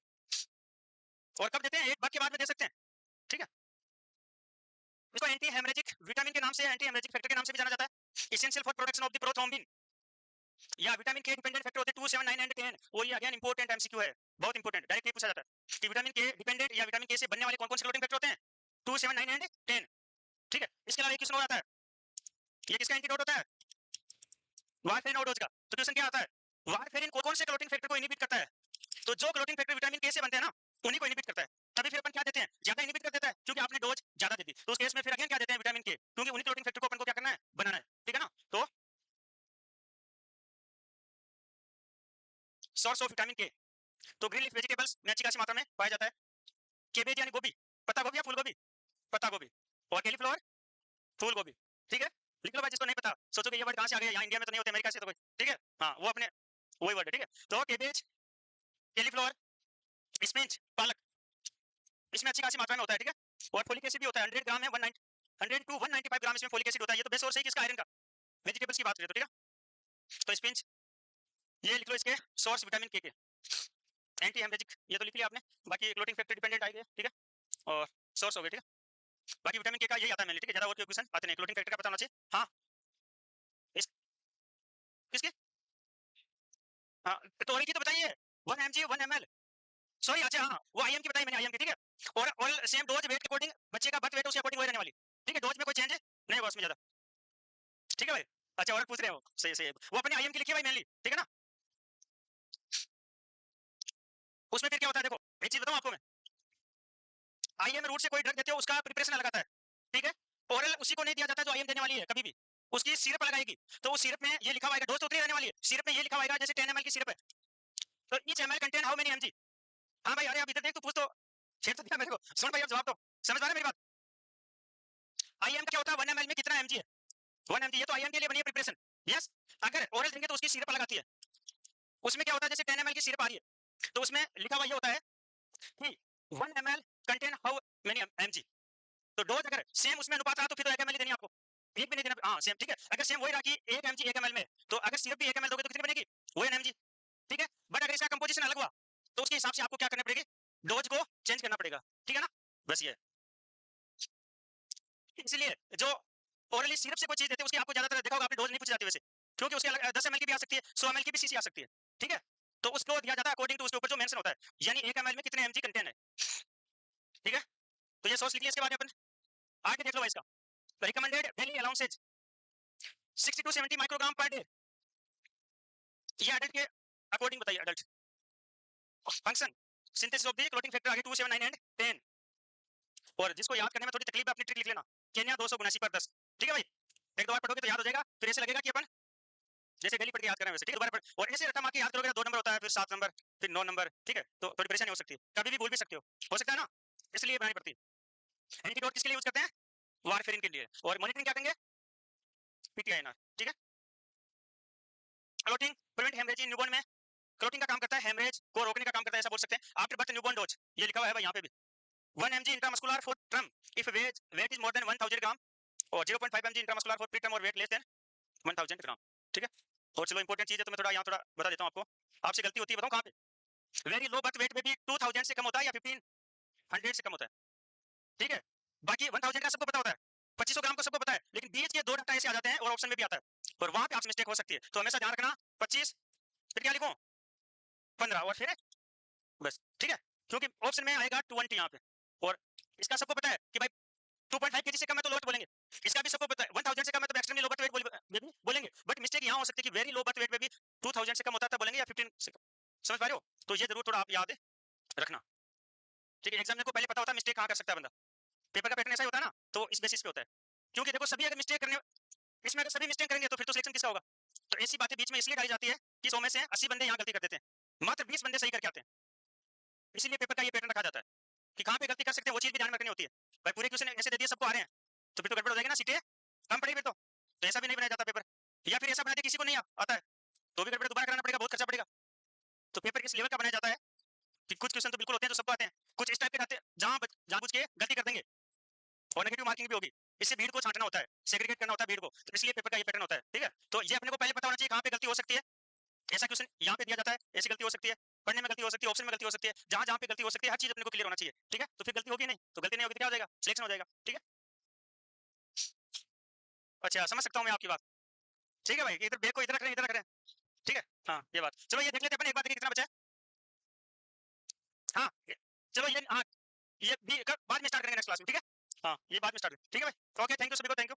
और कब देते हैं, एक बार के बाद में दे सकते हैं, ठीक है। इसको एंटी हेमरेजिक विटामिन के नाम से, एंटी हेमरेजिक फैक्टर के नाम से भी जाना जाता है, essential for production of the prothrombin, या विटामिन के डिपेंडेंट फैक्टर होते हैं 2, 7, 9 एंड 10, और ये अगेन इंपॉर्टेंट एमसीक्यू है, बहुत इंपॉर्टेंट, डायरेक्ट ये पूछा जाता है कि विटामिन के डिपेंडेंट या विटामिन के से बनने वाले कौन कौन से क्लोटिंग फैक्टर होते हैं, 2, 7, 9 एंड 10, ठीक है। इसके अलावा एक क्वेश्चन और आता है, ये किसका एंटीडोट होता है, वारफेरिन ओवरडोज का। तो क्वेश्चन क्या आता है, वारफेरिन कौन कौन से क्लोटिंग फैक्टर को इनहिबिट करता है, तो जो क्लोटिंग फैक्टर विटामिन के से बनते हैं ना, उन्हीं को इनहिबिट करता है। तभी फिर अपन क्या देते हैं, ज्यादा इनहिबिट कर देता है क्योंकि आपने डोज ज्यादा दे दी, तो उस केस में फिर अगेन क्या देते हैं, विटामिन के, क्योंकि उन्हीं क्लोटिंग फैक्टर को अपन को क्या करना है, बनाना है, ठीक है ना। तो सोर्स ऑफ विटामिन के, तो ग्रीन लीफ वेजिटेबल्स में अच्छी खासी मात्रा में पाया जाता है, केबेज यानी गोभी, पत्ता गोभी या फूल गोभी, पत्ता गोभी, और कैलीफ्लावर, फूल गोभी, ठीक है। लिख लो भाई, जिसको नहीं पता सोचो कि ये वर्ड कहां से आ गया, यहाँ इंडिया में तो नहीं होते, अमेरिका से तो कोई, ठीक है, हाँ वो अपने वही वर्ड है, ठीक है। तो केबेज, कैलीफ्लावर, स्पिनच, पालक, इसमें अच्छी खासी मात्रा में होता है, ठीक है। और फोलिक एसिड भी होता है, 100 ग्राम है 100 टू 195 ग्राम इसमें फोलिक एसिड होता है, ये तो बेस्ट सोर्स है किसका, आयरन का, वेजिटेबल्स की बात करें तो, ठीक है। तो स्पिनच, ये लिख लो इसके सोर्स विटामिन के, एंटी हेमरेजिक ये तो लिख लिया आपने, बाकी क्लोटिंग फैक्टर डिपेंडेंट आएंगे, ठीक है, और सोर्स हो गए, ठीक है। बाकी विटामिन के का यही आता है मेनली, ठीक है, ज्यादा और कोई क्वेश्चन आते नहीं, क्लोटिंग फैक्टर का पता होना चाहिए। हाँ, इस किसके, हाँ तो की तो बताइए, 1 mg 1 ml, सॉरी अच्छा हाँ, वो आईएम की बताई मैंने, आईएम की, ठीक है। और सेम डोज वेट के अकॉर्डिंग, बच्चे का बर्थ वेट उसके अकॉर्डिंग वही रहने वाली, ठीक है, डोज में कोई चेंज नहीं होगा उसमें ज्यादा, ठीक है भाई। अच्छा और पूछ रहे हो, सही सही, वो अपने आईएम की लिखी है भाई मेनली, ठीक है ना। उसमें फिर क्या होता है, देखो एक चीज बताऊं आपको मैं, आईएम रूट से कोई ड्रग देते हो उसका प्रिपरेशन अलग आता है, ठीक है। ओरल उसी को नहीं दिया जाता जो आईएम देने वाली है कभी भी, उसकी सिरप लगाएगी, तो उस सिरप में ये लिखा हुआ डोज तो उतनी रहने वाली है, सिरप में ये लिखा हुआ जैसे 10 ml की सिरप है, तो each ML contain how many MG. हाँ भाई, अरे अब इधर देख, तू पूछ तो, छेड़ तो दिया मेरे को, सुन भाई अब जवाब दो, समझ पा रहे मेरी बात। आईएम क्या होता है, 1 ml में कितना एमजी है, 1 mg, ये तो आईएम के लिए बनी है प्रिपरेशन, यस। अगर ओरल देंगे तो उसकी सिरप अलग आती है, उसमें क्या होता है, जैसे 10 ml की सिरप आ रही है, तो उसमें लिखा हुआ ये होता है कि 1 ml contain how many MG, तो डोज अगर सेम उसमें अनुपात रहा तो फिर तो 1 ml ही देनी है आपको, एक भी नहीं देना, हाँ सेम, ठीक है। अगर सेम वही रहा कि 1 mg 1 ml में, तो अगर सिरप भी 1 ml दोगे तो कितनी बनेगी, वो एमजी, ठीक है। बट अगर इसका कंपोजिशन अलग हुआ तो उसके हिसाब से आपको क्या करना पड़ेगी, डोज को चेंज करना पड़ेगा, ठीक है ना, बस ये। इसलिए जो ओरली सिरप से कोई चीज देते हैं उसकी आपको ज्यादातर देखा होगा आपने, डोज नहीं पूछी जाती वैसे, क्योंकि उसके अलग 10 ml की भी आ सकती है, 100 ml की भी सीसी आ सकती है, ठीक है। तो उसको दिया जाता है अकॉर्डिंग टू उसके ऊपर जो मेंशन होता है, यानी 1 ml में कितने एमजी कंटेन है, ठीक है। तो ये सोच लीजिए, इसके बाद अपन आगे देख लो इसका, recommended daily allowances 60 to 70 microgram per day, ये एडल्ट के अकॉर्डिंग बताइए, adult function synthesis of the clotting factor आगे 2, 7, 9 एंड 10, और जिसको याद करने में थोड़ी तकलीफ है अपनी ट्रिक लिख लेना, केन्या 279/10, ठीक है भाई। एक दो बार पढ़ोगे तो याद हो जाएगा, फिर ऐसे लगेगा कि अपन जैसे डेली पढ़ के याद करें वैसे, ठीक है, दोबारा पढ़, और ऐसे रटा मार के याद करोगे, 2 नंबर होता है, फिर 7 नंबर, फिर 9 नंबर, ठीक है, तो थोड़ी परेशानी हो सकती है, कभी भी भूल भी सकते हो सकता है ना, इसलिए बनानी पड़ती है। एंटीडोट किसके लिए यूज करते हैं, वारफेरिन के लिए, और मॉनिटरिंग क्या करेंगे, पीटीआईएनआर, ठीक है। Clotting prevent haemorrhage in newborn में, क्लोटिंग का काम करता है हेमरेज को रोकने का काम करता है, ऐसा बोल सकते हैं। आफ्टर बर्थ न्यूबॉर्न डोज, ये लिखा हुआ है भाई यहाँ पे भी, 1 mg intramuscular for term if weight is more than 1000 gram, और 0.5 mg intramuscular for preterm और वेट लेस देन 1000 ग्राम, ठीक है। और चलो इंपॉर्टेंट चीज है तो मैं थोड़ा यहाँ थोड़ा बता देता हूँ आपको, आपसे गलती होती है, बताऊँ कहाँ पे, वेरी लो बर्थ वेट में भी 2000 से कम होता है या 1500 से कम होता है, ठीक है। बाकी 1000 का सबको पता होता है, 2500 ग्राम का सबको पता है, लेकिन बीच के दो डाटा ऐसे आ जाते हैं और ऑप्शन में भी आता है, और वहां पे आपसे मिस्टेक हो सकती है, तो हमेशा ध्यान रखना 25, फिर क्या लिखूं 15, और फिर बस, ठीक है, क्योंकि ऑप्शन में आएगा 20 यहाँ पे, और इसका सबको पता है कि भाई 2.5 kg से कम है तो लो बर्थ बोलेंगे, इसका भी सबको पता है 1000 से कम है तो एक्सट्रीमली लो बर्थ वेट बोलेंगे, बट मिस्टेक यहाँ हो सकती है कि वेरी लो बर्थ वेट में भी 2000 से कम होता है तब बोलेंगे, या 15 से कम, समझ पा रहे हो? तो ये जरूर थोड़ा आप याद रखना, ठीक है? एग्जामिनर को पहले पता होता है मिस्टेक कहाँ कर सकता है बंदा, पेपर का पैटर्न ऐसा ही होता है ना, तो इस बेसिस पे होता है। क्योंकि देखो सभी अगर मिस्टेक करने, इसमें अगर सभी मिस्टेक करेंगे तो फिर तो सिलेक्शन किसका होगा? तो ऐसी बातें बीच में इसलिए डाली जाती है कि 100 में से 80 बंदे यहाँ गलती कर देते हैं, मात्र 20 बंदे सही करके आते हैं। इसीलिए पेपर का ये पैटर्न रखा जाता है कि कहाँ पे गलती कर सकते हैं वो चीज भी ध्यान में रखनी होती है। भाई पूरे क्वेश्चन ऐसे दे दिए सबको आ रहे हैं तो फिर तो गड़बड़ हो जाएगी ना, सीटें कम पड़ी फिर तो ऐसा भी नहीं बनाया जाता पेपर। या फिर ऐसा बना दिया किसी को नहीं आता है तो भी गड़बड़ दोबारा कराना पड़ेगा, बहुत खर्चा पड़ेगा। तो पेपर इस लेवल का बनाया जाता है कि कुछ क्वेश्चन तो बिल्कुल होते हैं जो सबको आते हैं, कुछ इस टाइप के आते हैं जहां जानबूझ के गलती कर देंगे और नेगेटिव मार्किंग भी होगी। इससे भीड़ को छांटना होता है, सेग्रीगेट करना होता है भीड़ को, तो इसलिए पेपर का ये पैटर्न होता है, ठीक है? तो ये अपने को पहले पता होना चाहिए कहाँ पे गलती हो सकती है। ऐसा क्वेश्चन यहाँ पे दिया जाता है, ऐसी गलती हो सकती है, पढ़ने में गलती हो सकती है, ऑप्शन में गलती हो सकती है, जहां जहां पे गलती हो सकती है हर चीज अपने को क्लियर होना चाहिए, ठीक है? तो फिर गलती होगी नहीं, तो गलती नहीं होगी तो क्या हो जाएगा? सिलेक्शन हो जाएगा, ठीक है? अच्छा, समझ सकता हूँ मैं आपकी बात, ठीक है भाई? इधर बैग को इधर रख रहे हैं, इधर रख रहे हैं, ठीक है? हाँ ये बात, चलो ये देख लेते हैं अपन, एक बात देखिए कितना बचा है। हाँ चलो ये, हाँ ये भी बाद में स्टार्ट करेंगे नेक्स्ट क्लास में, ठीक है? हाँ ये बाद में स्टार्ट, ठीक है भाई? ओके, थैंक यू सभी को, थैंक यू।